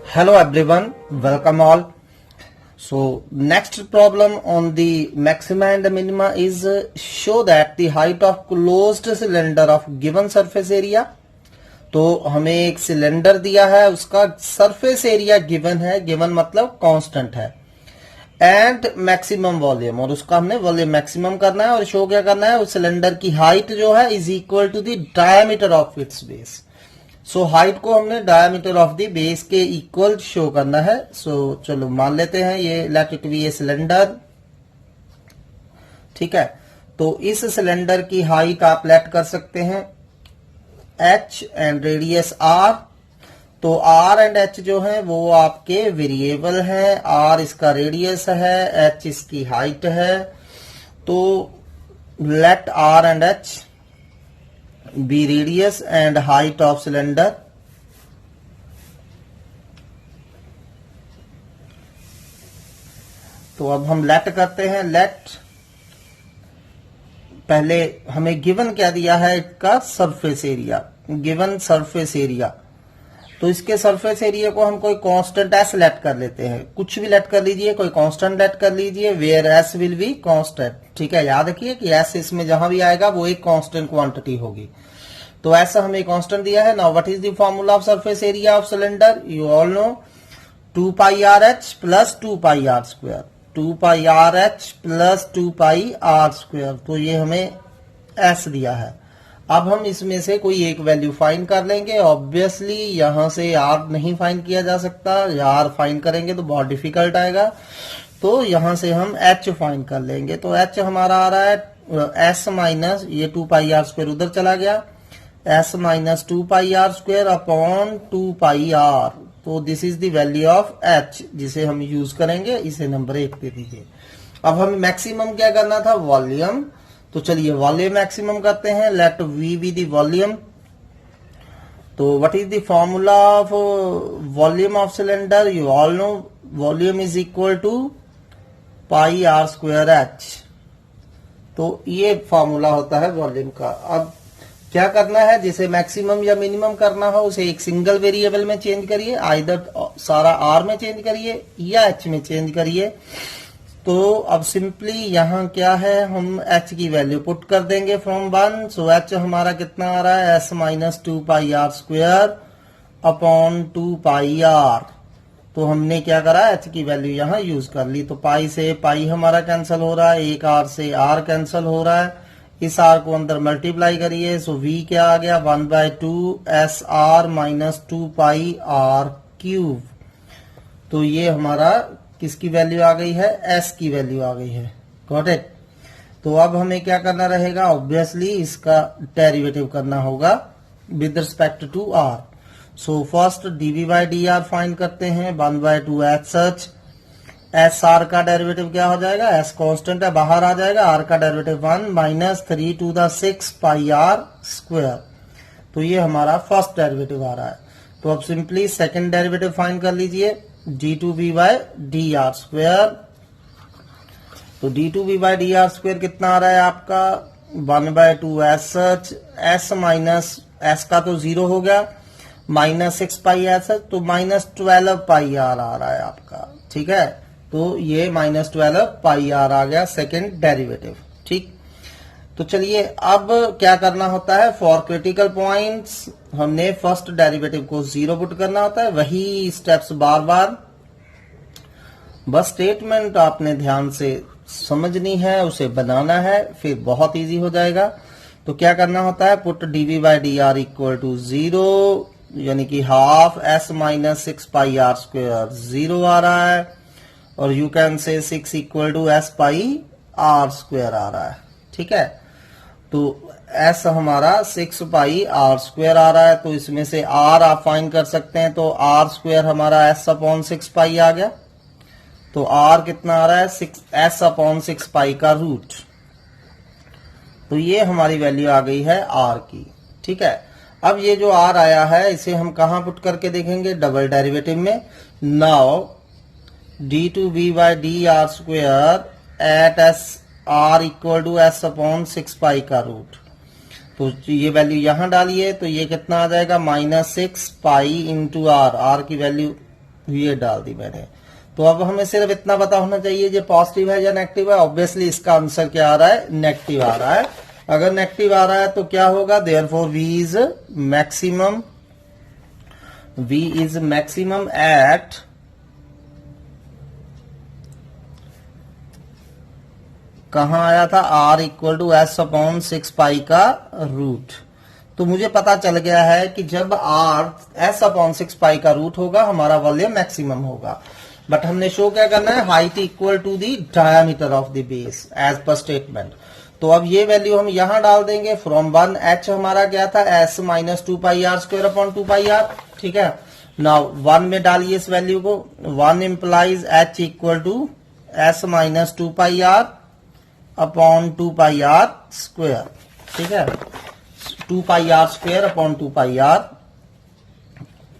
Hello everyone, welcome all. So next problem on the maxima and minima is show that the height of closed cylinder of given surface area. तो हमें एक cylinder दिया है, उसका surface area given है, given मतलब constant है, and maximum volume, और उसका हमने वॉल्यूम मैक्सिमम करना है और शो क्या करना है, उस सिलेंडर की हाइट जो है is equal to the diameter of its base. So height को हमने डायमीटर ऑफ द बेस के इक्वल शो करना है. सो चलो मान लेते हैं ये let it be a cylinder. ठीक है, तो इस सिलेंडर की हाइट आप लेट कर सकते हैं h एंड रेडियस r. तो r एंड h जो है वो आपके वेरिएबल हैं. r इसका रेडियस है, h इसकी हाइट है. तो let r and h be radius and height of cylinder. तो अब हम लेट करते हैं. लेट पहले हमें गिवन क्या दिया है, इसका surface area, given surface area. तो इसके सरफेस एरिया को हम कोई कांस्टेंट एस लेट कर लेते हैं. कुछ भी लेट कर लीजिए, कोई कांस्टेंट लेट कर लीजिए, where S will be constant. ठीक है, याद रखिए कि एस इसमें जहां भी आएगा वो एक कांस्टेंट क्वांटिटी होगी. तो ऐसा हमें कांस्टेंट दिया है. Now what is the formula of surface area of cylinder? You all know 2 pi R H plus 2 pi are square. 2 pi R H plus 2 pi are square. तो ये हमें एस दिया है. अब हम इसमें से कोई एक वैल्यू फाइंड कर लेंगे. ऑब्वियसली यहां से आर नहीं फाइंड किया जा सकता, आर फाइंड करेंगे तो बहुत डिफिकल्ट आएगा. तो यहां से हम एच फाइंड कर लेंगे. तो एच हमारा आ रहा है एस माइनस ये 2 पाई आर स्क्वायर उधर चला गया, S minus 2 pi are square upon 2 pi are. तो this is the value of H जिसे हम यूज करेंगे. इसे नंबर 1 दे दीजिए. अब हमें मैक्सिमम क्या करना था, वॉल्यूम. तो चलिए वॉल्यूम मैक्सिमम करते हैं. Let we be the volume. तो what is the formula of volume of cylinder? You all know volume is equal to pi are square H. तो ये फॉर्मूला होता है वॉल्यूम का. अब क्या करना है, जिसे मैक्सिमम या मिनिमम करना हो उसे एक सिंगल वेरिएबल में चेंज करिए, आइदर सारा आर में चेंज करिए या एच में चेंज करिए. तो अब सिंपली यहां क्या है, हम एच की वैल्यू पुट कर देंगे फ्रॉम 1. सो एच हमारा कितना आ रहा है, S minus 2 pi are square upon 2 pi are. तो हमने क्या करा, एच की वैल्यू यहां यूज कर ली. तो पाई से पाई हमारा कैंसिल हो रहा है, एक आर से आर कैंसिल हो रहा है. इस आर को अंदर मल्टीप्लाई करिए. सो वी क्या आ गया, 1/2 S r minus 2 pi r cube. तो ये हमारा किसकी वैल्यू आ गई है, एस की वैल्यू आ गई है. Got it. तो अब हमें क्या करना रहेगा, ऑब्वियसली इसका डेरिवेटिव करना होगा with respect to r. So first dv by D r find करते हैं. 1/2 एच सच एस आर का डेरिवेटिव क्या हो जाएगा, एस कांस्टेंट है बाहर आ जाएगा, आर का derivative 1 minus 3 to the 6 pi are square. तो ये हमारा फर्स्ट डेरिवेटिव आ रहा है. तो अब सिंपली सेकंड डेरिवेटिव फाइंड कर लीजिए, d2b by d r square. तो d2b by d r square कितना आ रहा है आपका, 1/2 S such as minus S का तो 0 हो गया, माइनस 6 पाई एस, तो माइनस 12 पाई आर आ रहा है आपका. ठीक है, तो ये माइनस 12 पाई आर आ गया सेकेंड डेरिवेटिव. ठीक, तो चलिए अब क्या करना होता है, फॉर क्रिटिकल पॉइंट्स हमने फर्स्ट डेरिवेटिव को 0 पुट करना होता है. वही स्टेप्स बार बार, बस स्टेटमेंट आपने ध्यान से समझनी है, उसे बनाना है, फिर बहुत इजी हो जाएगा. तो क्या करना होता है, put DV by D R equal to 0, यानी कि half S minus 6 pi are square 0 आ रहा है, और you can say 6 equal to S pi are square आ रहा है. ठीक है, तो एस हमारा 6 पाई आर स्क्वायर आ रहा है. तो इसमें से आर आप फाइंड कर सकते हैं. तो आर स्क्वायर हमारा एस अपॉन 6 पाई आ गया. तो आर कितना आ रहा है, 6 एस अपॉन 6 पाई का रूट. तो ये हमारी वैल्यू आ गई है आर की. ठीक है, अब ये जो आर आया है इसे हम कहां पुट करके देखेंगे, डबल डेरिवेटिव में. Now d2b by d r square at S r equal to S upon 6 pi का रूट. तो ये वैल्यू यहां डालिए, तो ये कितना आ जाएगा, -6 पाई इंटू आर. आर की वैल्यू ये डाल दी मैंने। तो अब हमें सिर्फ इतना पता होना चाहिए ये पॉजिटिव है या नेगेटिव है। ऑब्वियसली इसका आंसर क्या आ रहा है, नेगेटिव आ रहा है। अगर नेगेटिव आ रहा है तो क्या होगा, therefore V is maximum at कहां आया था, R equal to S upon 6 pi का रूट। तो मुझे पता चल गया है कि जब R S अपॉन 6 पाई का रूट होगा हमारा वॉल्यूम मैक्सिमम होगा। बट हमने शो क्या करना है, height equal to the diameter of the base as per statement. तो अब ये वैल्यू हम यहां डाल देंगे। फ्रॉम 1 H हमारा क्या था, S minus 2 pi R square upon 2 pi R। ठीक है, नाउ 1 में डालिए इस वैल्यू को। 1 implies H equal to S minus 2 pi R upon 2 pi R square. ठीक है, 2 pi R square upon 2 pi R।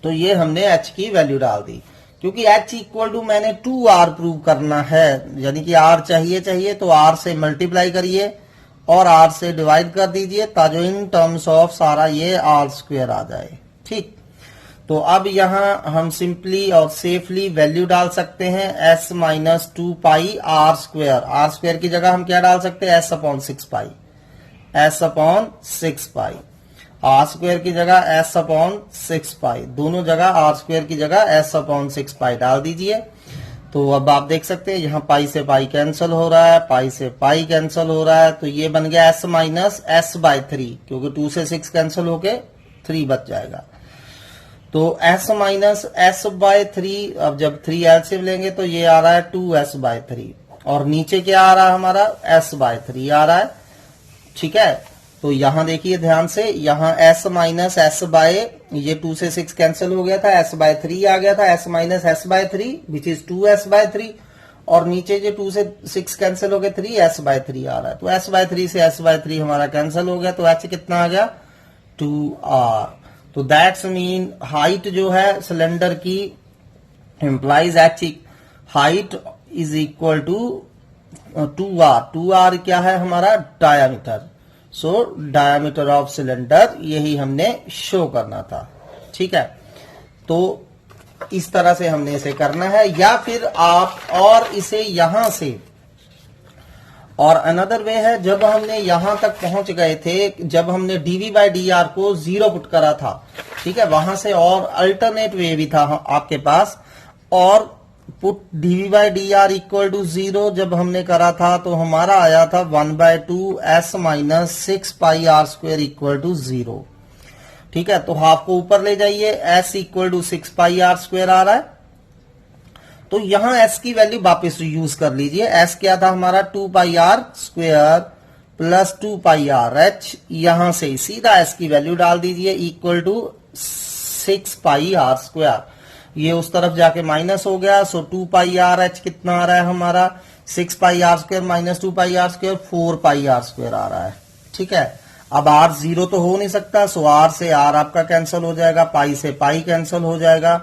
तो ये हमने H की वैल्यू डाल दी। क्योंकि H इक्वल टू मैंने 2R प्रूव करना है, यानी कि R चाहिए तो R से मल्टीप्लाई करिए और R से डिवाइड कर दीजिए, ताकि इन टर्म्स ऑफ सारा ये R स्क्वायर आ जाए। ठीक, तो अब यहां हम सिंपली और सेफली वैल्यू डाल सकते हैं S minus 2 pi R square. R square की जगह हम क्या डाल सकते हैं, S अपॉन 6 पाई। S upon 6 pi, R square की जगह S अपॉन 6 पाई, दोनों जगह R स्क्वायर की जगह S अपॉन 6 पाई डाल दीजिए। तो अब आप देख सकते हैं यहाँ पाई से पाई कैंसिल हो रहा है, पाई से पाई कैंसिल हो रहा है। तो ये बन गया S माइनस S बाय 3, क्योंकि 2 से 6 कैंसिल होके 3 बच जाएगा। तो S माइनस S बाय 3, अब जब 3 एलसीएम लेंगे तो ये आ रहा है 2S बाय 3, और नीचे क्या आ रहा है हमारा, S बाय 3 आ रहा है। ठीक है, तो यहां देखिए ध्यान से, यहां S माइनस S बाय, ये 2 से 6 कैंसिल हो गया था, S बाय 3 आ गया था, S minus S by 3 which is 2S by 3, और नीचे जो 2 से 6 कैंसिल हो गए 3S बाय 3 आ रहा है। तो S बाय 3 से S बाय 3 हमारा कैंसिल हो गया, तो H कितना आ गया, 2R। तो दैट्स मीन हाइट जो है सिलेंडर की implies H height is equal to 2R। 2R क्या है हमारा, diameter. So diameter of cylinder, यही हमने शो करना था। ठीक है, तो इस तरह से हमने इसे करना है, या फिर आप और इसे यहां से, और अनदर वे है, जब हमने यहां तक पहुंच गए थे, जब हमने dv बाई dr को 0 पुट करा था, ठीक है, वहां से और अल्टरनेट वे भी था आपके पास, और put dv by dr equal to 0 जब हमने करा था तो हमारा आया था 1/2 S minus 6 pi R square equal to 0। ठीक है, तो हाफ को ऊपर ले जाइए, S equal to 6 pi R square आ रहा है। तो यहां S की वैल्यू वापस यूज कर लीजिए। S क्या था हमारा, 2 pi R square plus 2 pi R H, यहां से सीधा S की वैल्यू डाल दीजिए equal to 6 pi R square. ये उस तरफ जाके माइनस हो गया, सो 2 पाई R H कितना आ रहा है हमारा, 6 pi R square minus 2 pi R square, 4 पाई R स्क्वायर आ रहा है। ठीक है, अब R 0 तो हो नहीं सकता, सो R से R आपका कैंसिल हो जाएगा, पाई से पाई कैंसिल हो जाएगा,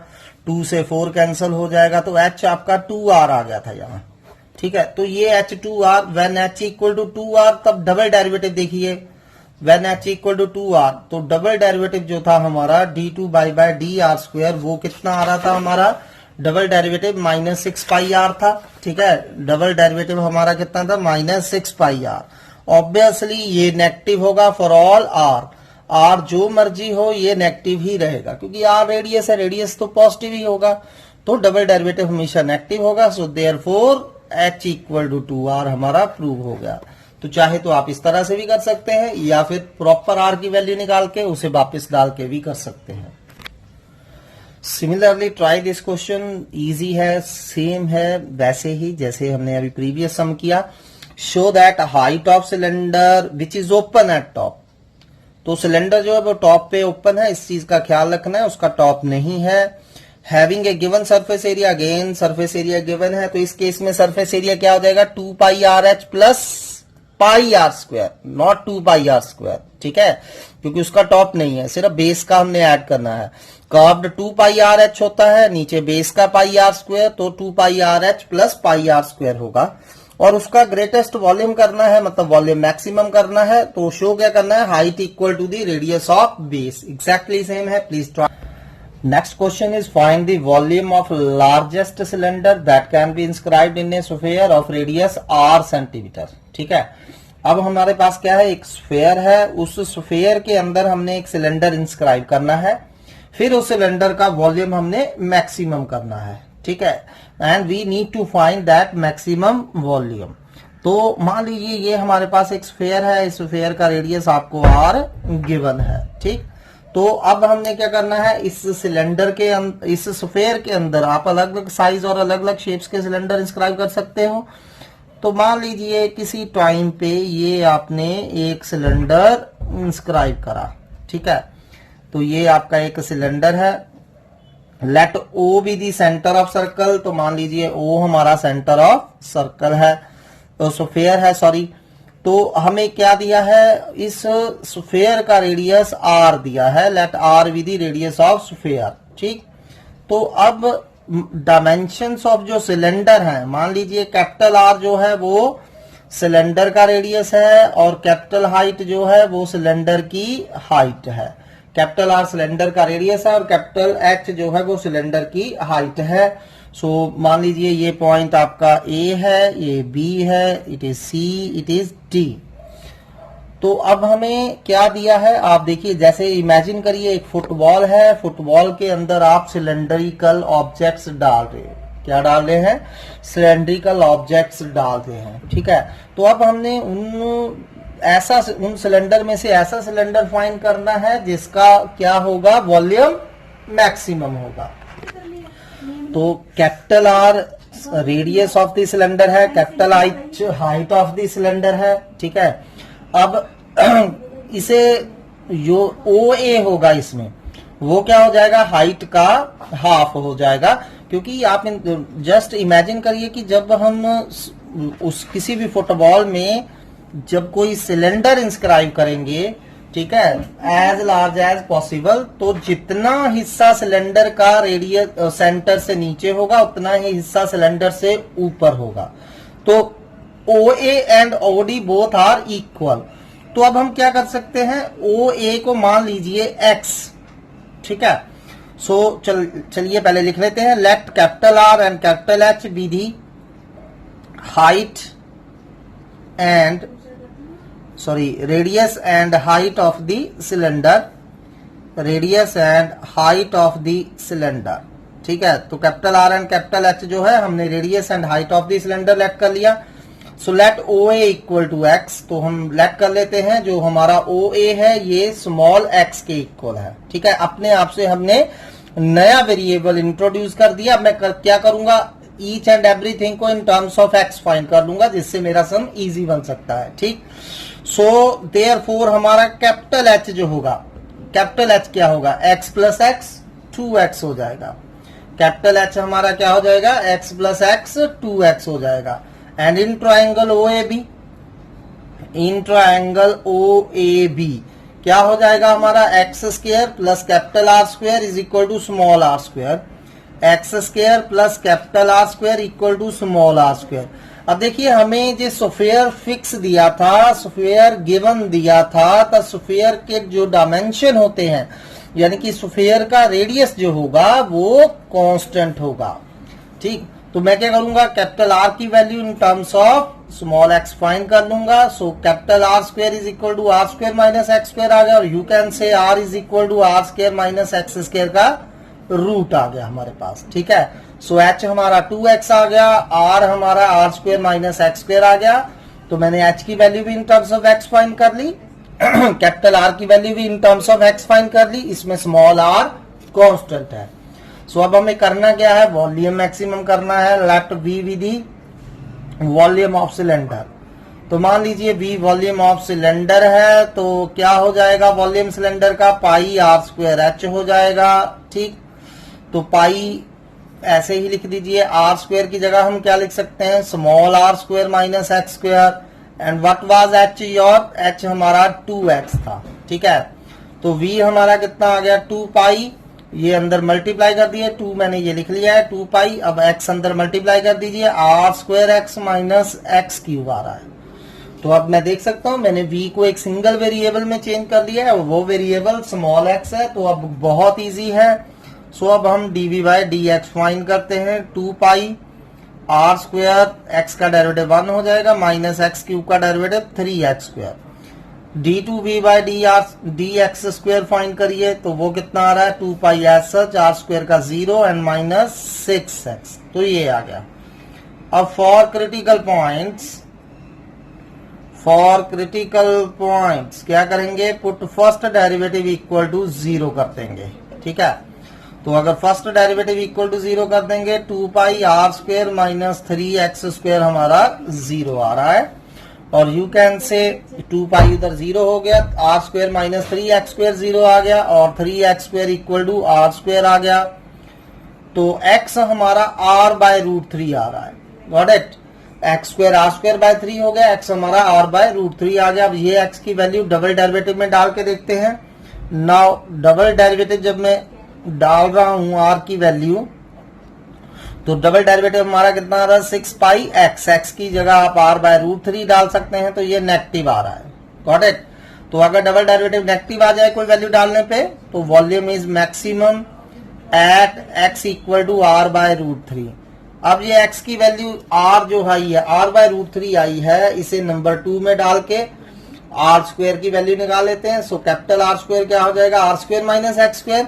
2 से 4 कैंसिल हो जाएगा, तो H आपका 2R आ गया था यहाँ। ठीक है, तो ये H2R, when H equal to 2R, तब डबल डेरिवेटिव देखिए, when H equal to 2R, तो डबल डेरिवेटिव जो था हमारा d2 बाई dr स्क्वायर, वो कितना आ रहा था हमारा, double derivative minus 6 pi R था। ठीक है, डबल डेरिवेटिव हमारा कितना था, माइनस 6 पाई R। ऑब्वियसली ये नेगेटिव होगा फॉर ऑल R जो मर्जी हो ये नेगेटिव ही रहेगा, क्योंकि R रेडियस है, रेडियस तो पॉजिटिव ही होगा, तो डबल डेरिवेटिव हमेशा नेगेटिव होगा। So therefore H equal to 2R हमारा प्रूव हो गया। तो चाहे तो आप इस तरह से भी कर सकते हैं, या फिर प्रॉपर R की वैल्यू निकाल के उसे वापस डाल के भी कर सकते हैं। Similarly try this question, easy है, सेम है वैसे ही जैसे हमने अभी प्रीवियस सम किया। Show that height of cylinder which is open at top. तो सिलेंडर जो है वो टॉप पे ओपन है, इस चीज का ख्याल रखना है, उसका टॉप नहीं है। Having a given surface area, again surface area given है, तो इस केस में सरफेस एरिया क्या हो जाएगा, 2 pi R H plus pi are square, not 2 pi are square. ठीक है, क्योंकि उसका टॉप नहीं है, सिर्फ बेस का हमने ऐड करना है। कर्व्ड 2 पाई आर एच होता है, नीचे बेस का पाई आर स्क्वायर, तो 2 pi R H plus pi are square होगा, और उसका ग्रेटेस्ट वॉल्यूम करना है, मतलब वॉल्यूम मैक्सिमम करना है। तो शो क्या करना है, height equal to the radius of base, exactly same है, please try. Next question is find the volume of largest cylinder that can be inscribed in a sphere of radius r centimetre. ठीक है, अब हमारे पास क्या है, एक sphere है, उस स्फीयर के अंदर हमने एक सिलेंडर इंस्क्राइब करना है, फिर उस सिलेंडर का वॉल्यूम हमने मैक्सिमम करना है। ठीक है, and we need to find that maximum volume. तो मान लीजिए ये हमारे पास एक स्फीयर है, इस स्फीयर का रेडियस आपको r गिवन है। ठीक, तो अब हमने क्या करना है, इस सिलेंडर के इस स्फीयर के अंदर आप अलग अलग साइज और अलग अलग शेप्स के सिलेंडर इंस्क्राइब कर सकते हो। तो मान लीजिए किसी टाइम पे ये आपने एक सिलेंडर इंस्क्राइब करा। ठीक है, तो ये आपका एक सिलेंडर है, let O be the centre of circle. तो मान लीजिए ओ हमारा सेंटर ऑफ सर्कल है, तो स्फीयर है, सॉरी। तो हमें क्या दिया है, इस स्फीयर का रेडियस r दिया है, let r be the radius of sphere. ठीक, तो अब डायमेंशंस ऑफ जो सिलेंडर है, मान लीजिए कैपिटल R जो है वो सिलेंडर का रेडियस है और कैपिटल हाइट जो है वो सिलेंडर की हाइट है। कैपिटल R सिलेंडर का रेडियस है और कैपिटल H जो है वो सिलेंडर की हाइट है। सो मान लीजिए ये पॉइंट आपका A है, ये B है, it is C, it is D। तो अब हमें क्या दिया है, आप देखिए, जैसे इमेजिन करिए एक फुटबॉल है, फुटबॉल के अंदर आप सिलेंड्रिकल ऑब्जेक्ट्स डाल रहे हैं। क्या डाल रहे हैं, सिलेंड्रिकल ऑब्जेक्ट्स डाल रहे हैं। ठीक है, तो अब हमने उन सिलेंडर में से ऐसा सिलेंडर फाइंड करना है जिसका क्या होगा, वॉल्यूम मैक्सिमम होगा। तो capital R radius of the cylinder है, capital H height of the cylinder है। ठीक है, अब इसे जो OA होगा इसमें वो क्या हो जाएगा, हाइट का हाफ हो जाएगा। क्योंकि आप जस्ट इमेजिन करिए कि जब हम उस किसी भी फुटबॉल में जब कोई सिलेंडर इंस्क्राइब करेंगे, ठीक है, एज लार्ज एज पॉसिबल, तो जितना हिस्सा सिलेंडर का रेडियस सेंटर से नीचे होगा उतना ही हिस्सा सिलेंडर से ऊपर होगा। तो OA and OD both are equal. तो अब हम क्या कर सकते हैं, OA को मान लीजिए x। ठीक है, सो चलिए पहले लिख लेते हैं, let capital R and capital H be the height and radius and height of the cylinder, radius and height of the cylinder. ठीक है, तो capital R and capital H जो है हमने radius and height of the cylinder let कर लिया। So let OA equal to x, तो हम लेट कर लेते हैं जो हमारा OA है ये स्मॉल x के इक्वल है। ठीक है, अपने आप से हमने नया वेरिएबल इंट्रोड्यूस कर दिया। मैं क्या करूंगा, ईच एंड एवरीथिंग को इन टर्म्स ऑफ x फाइंड कर लूंगा, जिससे मेरा सम इजी बन सकता है। ठीक, सो देयरफॉर हमारा कैपिटल H जो होगा, कैपिटल H क्या होगा, x प्लस x 2x हो जाएगा। कैपिटल H हमारा क्या हो जाएगा, x प्लस x 2x हो जाएगा। And in triangle OAB, in triangle OAB क्या हो जाएगा हमारा, x square plus capital R square is equal to small r square, x square plus capital R square equal to small r square. अब देखिए हमें जो स्फीयर फिक्स दिया था, स्फीयर गिवन दिया था, तो स्फीयर के जो डायमेंशन होते हैं, यानी कि स्फीयर का रेडियस जो होगा वो कांस्टेंट होगा। ठीक, तो मैं क्या करूंगा, कैपिटल R की value in terms of small x find कर लूंगा। So capital R square is equal to R square minus x square आ गया, और you can say R is equal to R square minus x square का root आ गया हमारे पास। ठीक है, सो H हमारा 2x आ गया, R हमारा R square minus x square आ गया। तो मैंने H की वैल्यू भी in terms of x find कर ली, कैपिटल R की वैल्यू भी in terms of x find कर ली, इसमें स्मॉल r कांस्टेंट है। सो अब हमें करना क्या है, वॉल्यूम मैक्सिमम करना है। Let V be the volume of cylinder. तो मान लीजिए V वॉल्यूम ऑफ सिलेंडर है, तो क्या हो जाएगा वॉल्यूम सिलेंडर का, पाई R स्क्वायर H हो जाएगा। ठीक, तो पाई ऐसे ही लिख दीजिए, R स्क्वायर की जगह हम क्या लिख सकते हैं, small r square minus x square. And what was H your, H हमारा 2x था। ठीक है, तो V हमारा कितना आ गया, 2 पाई, ये अंदर मल्टीप्लाई कर दिए, 2 मैंने ये लिख लिया है 2 पाई। अब x अंदर मल्टीप्लाई कर दीजिए, r square x minus x cube आ रहा है। तो अब मैं देख सकता हूं मैंने v को एक सिंगल वेरिएबल में चेंज कर दिया है, वो वेरिएबल स्मॉल x है। तो अब बहुत इजी है, सो अब हम dv बाई dx फाइंड करते हैं। 2 पाई आर स्क्वायर, एक्स का डेरिवेटिव 1 हो जाएगा, माइनस एक्स क्यूब का derivative 3x square. d2v by dx square find करिए तो वो कितना आ रहा है 2 पाई एज सच, आर स्क्वायर का 0 एंड माइनस 6x, तो ये आ गया। अब फॉर क्रिटिकल पॉइंट्स क्या करेंगे, put first derivative equal to 0 कर देंगे। ठीक है, तो अगर फर्स्ट डेरिवेटिव इक्वल टू 0 कर देंगे 2 pi are square minus 3x square हमारा 0 आ रहा है, और यू कैन से 2 पाई उधर 0 हो गया, R square minus 3x square 0 आ गया, और 3x square equal to R square आ गया, तो x हमारा r बाय रूट 3 आ रहा है। Got it, x square are square by 3 हो गया, x हमारा r बाय रूट 3 आ गया। अब ये x की वैल्यू डबल डेरिवेटिव में डाल के देखते हैं। नाउ डबल डेरिवेटिव जब मैं डाल रहा हूं r की वैल्यू, तो डबल डेरिवेटिव हमारा कितना आ रहा है 6 पाई x की जगह आप r बाय रूट 3 डाल सकते हैं, तो ये नेगेटिव आ रहा है। गॉट इट, तो अगर डबल डेरिवेटिव नेगेटिव आ जाए कोई वैल्यू डालने पे, तो volume is maximum at x equal to r by root 3। अब ये x की वैल्यू r जो आई है, r बाय रूट 3 आई है, इसे नंबर 2 में डाल के r स्क्वायर की वैल्यू निकाल लेते हैं। सो कैपिटल R स्क्वायर क्या हो जाएगा, r square minus x square.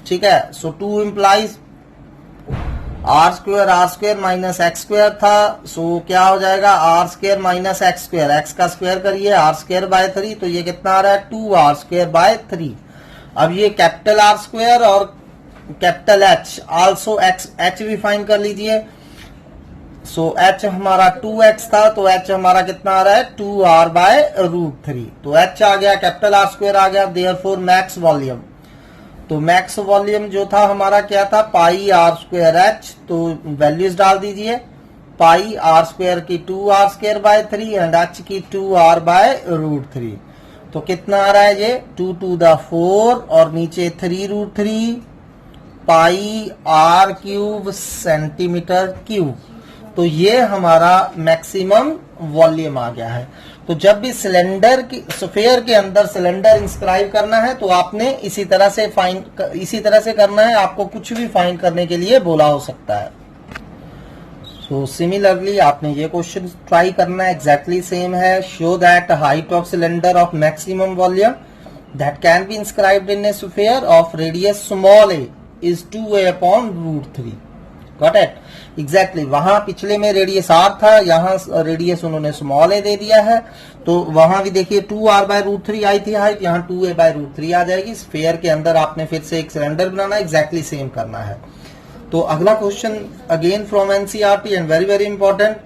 ठीक है, so 2 implies r square minus x square था, सो क्या हो जाएगा r square minus x square, x का स्क्वायर करिए आर स्क्वायर बाय 3, तो ये कितना आ रहा है 2r स्क्वायर बाय 3। अब ये कैपिटल R स्क्वायर और कैपिटल H आल्सो H भी फाइंड कर लीजिए। सो H हमारा 2x था, तो H हमारा कितना आ रहा है 2r बाय रूट 3, तो H आ गया, कैपिटल R स्क्वायर आ गया, देयरफॉर मैक्स वॉल्यूम। तो मैक्स वॉल्यूम जो था हमारा क्या था पाई आर स्क्वायर एच, तो वैल्यूज डाल दीजिए, पाई आर स्क्वायर की 2r square by 3 and H की 2r बाय रूट 3, तो कितना आ रहा है ये 2 टू द 4 और नीचे 3 root 3 pi r cube centimetre cube, तो ये हमारा मैक्सिमम वॉल्यूम आ गया है। तो जब भी सिलेंडर की स्फीयर के अंदर सिलेंडर इंस्क्राइब करना है तो आपने इसी तरह से करना है, आपको कुछ भी फाइंड करने के लिए बोला हो सकता है। सो सिमिलरली आपने ये क्वेश्चन ट्राई करना है, एग्जैक्टली सेम है। Show that height of cylinder of maximum volume that can be inscribed in a sphere of radius small a is 2a upon root 3। Got it, exactly वहां पिछले में radius r था, यहाँ radius उन्होंने small a दे दिया है, तो वहां भी देखिए 2r बाय रूट 3 आई थी हाइट, यहाँ 2a बाय रूट 3 आ जाएगी। स्फीयर के अंदर आपने फिर से एक सिलेंडर बनाना है, एग्जैक्टली सेम करना है। तो अगला question again from NCERT and very very important,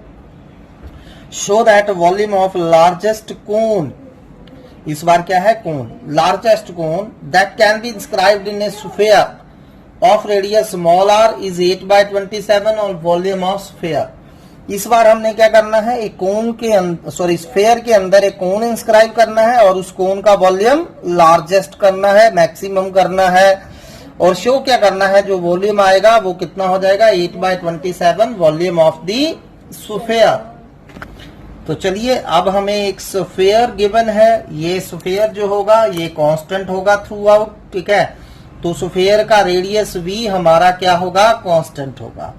show that volume of largest cone, इस बार क्या है cone, largest cone that can be inscribed in a sphere of radius small r is 8 by 27 और volume of sphere. इस बार हमने क्या करना है, एक कोन के स्फीयर के अंदर एक कोन इंस्क्राइब करना है और उस कोन का वॉल्यूम लार्जेस्ट करना है, मैक्सिमम करना है, और शो क्या करना है जो वॉल्यूम आएगा वो कितना हो जाएगा 8 by 27 volume of the sphere. तो चलिए अब हमें एक स्फीयर गिवन है, ये स्फीयर जो होगा ये कांस्टेंट होगा थ्रू आउट। ठीक है, तो स्फीयर का रेडियस v हमारा क्या होगा कांस्टेंट होगा।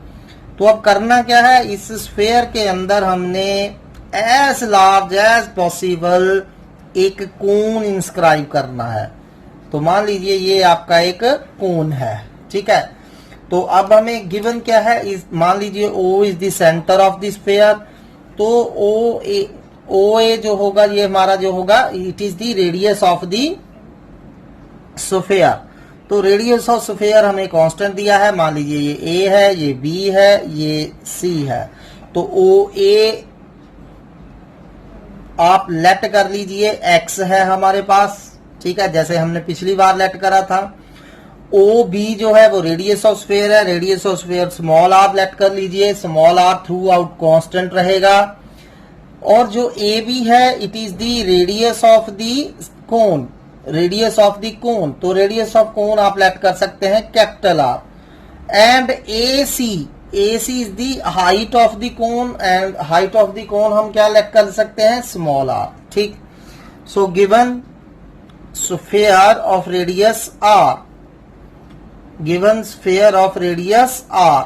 तो अब करना क्या है, इस स्फीयर के अंदर हमने एज लार्ज एज पॉसिबल एक कोन इंस्क्राइब करना है। तो मान लीजिए ये आपका एक कोन है। ठीक है, तो अब हमें गिवन क्या है, मान लीजिए O is the centre of the sphere, तो OA जो होगा ये हमारा जो होगा it is the radius of the sphere. तो रेडियस ऑफ स्फीयर हमें कांस्टेंट दिया है, मान लीजिए ये A है, ये B है, ये C है, तो OA आप लेट कर लीजिए, X है हमारे पास। ठीक है, जैसे हमने पिछली बार लेट करा था। OB जो है वो रेडियस ऑफ स्फीयर है, radius of sphere small r let कर लीजिए, small r throughout constant रहेगा। और जो AB है it is the radius of the cone, radius of the cone, तो रेडियस ऑफ कोन आप लेट कर सकते हैं capital R। And AC is the height of the cone, and height of the cone हम क्या let कर सकते हैं स्मॉल r। ठीक, सो given sphere of radius R given sphere of radius r.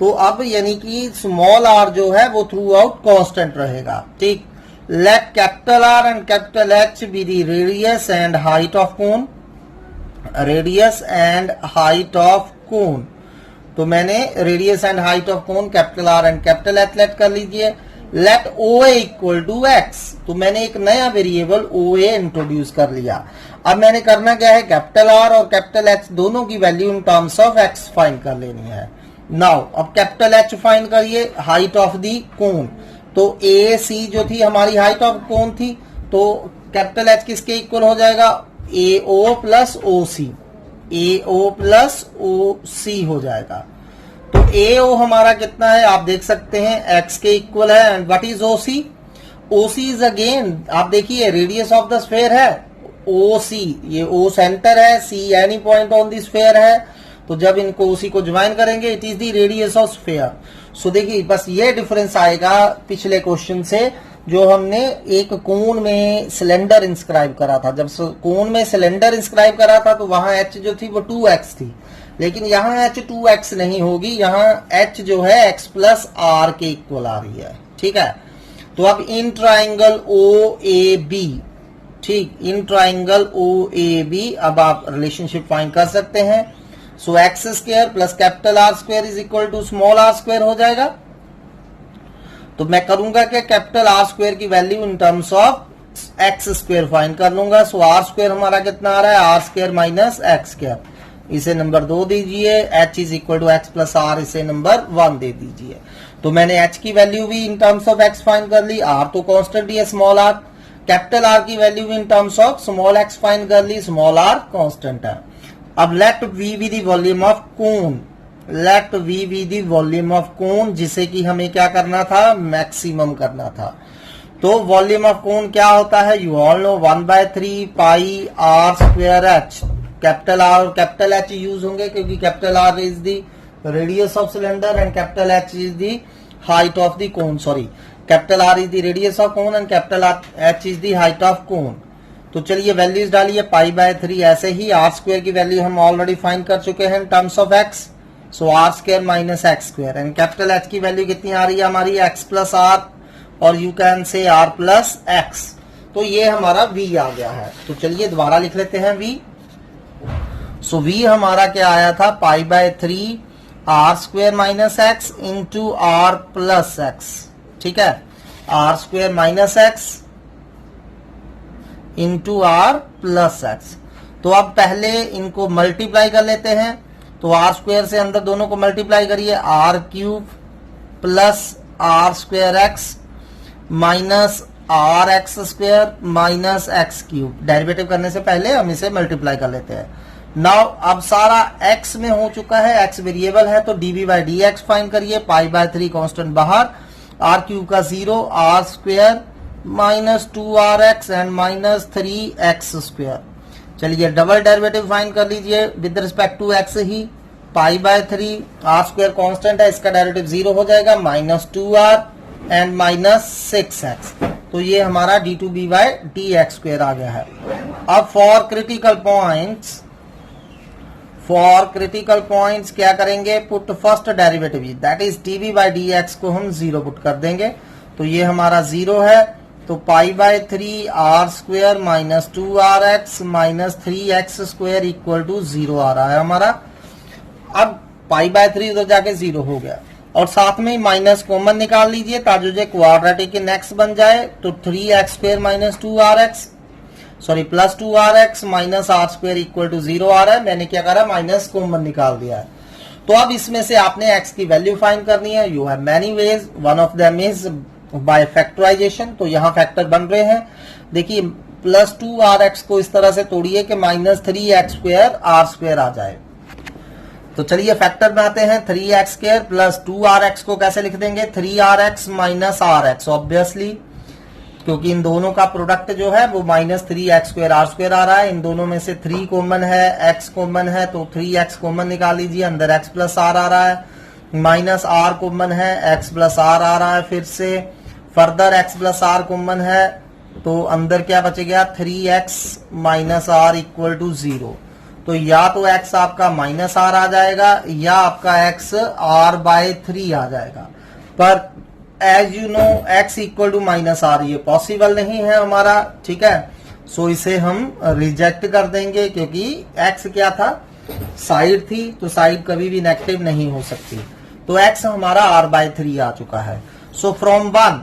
तो अब यानी कि स्मॉल आर जो है वो थ्रू आउट कॉन्स्टेंट रहेगा, ठीक। Let capital r and capital h be the radius and height of cone, radius and height of cone. तो मैंने radius and height of cone capital r and capital h let कर लीजिए। Let O A equal to x, तो मैंने एक नया variable O A introduce कर लिया। अब मैंने करना क्या है, कैपिटल आर और कैपिटल एच दोनों की value in terms of x find कर लेनी है। नाउ अब कैपिटल एच फाइंड करिए, हाइट ऑफ दी कोन। तो ए सी जो थी हमारी हाइट ऑफ कोन थी, तो कैपिटल एच किसके इक्वल हो जाएगा, ए ओ प्लस ओ सी, ए ओ प्लस ओ सी हो जाएगा। तो ए ओ हमारा कितना है आप देख सकते हैं, एक्स के इक्वल है। And what is O C, O C is again आप देखिए रेडियस ऑफ द स्फीयर है ओ सी, ये ओ सेंटर है, C any point on the sphere है। तो जब इनको उसी को ज्वाइन करेंगे it is the radius of sphere. So देखिए बस ये डिफरेंस आएगा पिछले क्वेश्चन से, जो हमने एक कोन में सिलेंडर इंस्क्राइब करा था। जब कोन में सिलेंडर इंस्क्राइब करा था तो वहां एच जो थी वो 2x थी, लेकिन यहाँ एच 2x नहीं होगी, यहाँ एच जो है x प्लस आर के इक्वल आ रही है, ठीक है। तो अब इन ट्राइंगल ओ ए बी, ठीक, इन ट्राइंगल ओ ए बी अब आप रिलेशनशिप फाइंड कर सकते हैं। So X square plus capital R square is equal to small R square हो जाएगा। तो मैं करूंगा कि कैपिटल आर स्क्वायर की value in terms of X square find कर लूंगा। सो आर स्क्वायर हमारा कितना आ रहा है, are square minus x square, इसे नंबर 2 दीजिए। H is equal to x plus r, इसे नंबर 1 दे दीजिए। तो मैंने एच की वैल्यू भी in terms of x find कर ली, आर तो कांस्टेंट ही है स्मॉल आर। कैपिटल आर की value in terms of small x find कर ली, स्मॉल आर कांस्टेंट है। अब let we be the volume of cone, late we be the volume of cone, जिसे कि हमें क्या करना था, मैक्सिमम करना था। तो वॉल्यूम ऑफ कोन क्या होता है, you all know 1/3 pi are square h. Capital r और कैपिटल एच यूज होंगे क्योंकि capital r is the radius of cylinder and capital h is the height of the cone, sorry capital r is the radius of cone and capital h is the height of cone. तो चलिए values डालिए, पाई/3 ऐसे ही। R square की value हम already find कर चुके हैं इन terms of x, so r square minus x square. And capital h की वैल्यू कितनी आ रही है हमारी, एक्स प्लस आर, और you can say r plus x. तो ये हमारा वी आ गया है। तो चलिए दोबारा लिख लेते हैं वी। सो वी हमारा क्या आया था, पाई/3 R square minus X into R plus X, ठीक है, are square minus X into R plus x. तो अब पहले इनको मल्टीप्लाई कर लेते हैं। तो आर स्क्वायर से अंदर दोनों को मल्टीप्लाई करिए, r cube plus r square x minus r x square minus x cube. Derivative करने से पहले हम इसे मल्टीप्लाई कर लेते हैं। नाउ अब सारा x में हो चुका है, x वेरिएबल है, तो dv/dx फाइंड करिए। पाई/3 कांस्टेंट बाहर, आर क्यूब का 0, R square minus 2rx and minus 3x square. चलिए डबल डेरिवेटिव फाइंड कर लीजिए विद रिस्पेक्ट टू x ही। पाई/3 आर स्क्वायर कांस्टेंट है, इसका डेरिवेटिव 0 हो जाएगा, minus 2r and minus 6x। तो ये हमारा d2b/dx स्क्वायर आ गया है। अब for critical points, for critical points क्या करेंगे, put first derivative that is dv/dx को हम 0 पुट कर देंगे। तो ये हमारा 0 है। तो पाई/3 R square minus 2rx minus 3x square equal to 0 आ रहा है हमारा। अब पाई/3 उधर जाके 0 हो गया, और साथ में माइनस कॉमन निकाल लीजिए ताकि जो क्वाड्रेटिक इन x बन जाए। तो 3x square minus 2rx, sorry plus 2rx minus r square equal to 0 आ रहा है। मैंने क्या करा, माइनस कॉमन निकाल दिया है। तो अब इसमें से आपने x की वैल्यू फाइंड करनी है। You have many ways, one of them is by factorisation. तो यहाँ फैक्टर बन रहे हैं, देखिए प्लस 2rx को इस तरह से तोड़िए कि minus 3x square are square आ जाए। तो चलिए फैक्टर में आते हैं। 3x स्क्वायर प्लस 2rx को कैसे लिख देंगे, 3rx माइनस rx, ऑब्वियसली क्योंकि इन दोनों का प्रोडक्ट जो है वो minus 3x square are square आ रहा है। इन दोनों में से 3 कॉमन है, x कॉमन है, तो 3x कॉमन निकाल लीजिए, अंदर x प्लस आर आ रहा है, माइनस r कॉमन है, x प्लस आर आ रहा है, फिर से further x plus r common है, तो अंदर क्या बच गया, 3x minus are equal to 0। तो या तो x आपका माइनस आर आ जाएगा या आपका x r/3 आ जाएगा। पर as you know x equal to minus r ये पॉसिबल नहीं है हमारा, ठीक है। सो इसे हम रिजेक्ट कर देंगे क्योंकि x क्या था, साइड थी, तो साइड कभी भी नेगेटिव नहीं हो सकती। तो x हमारा r/3 आ चुका है। सो फ्रॉम 1,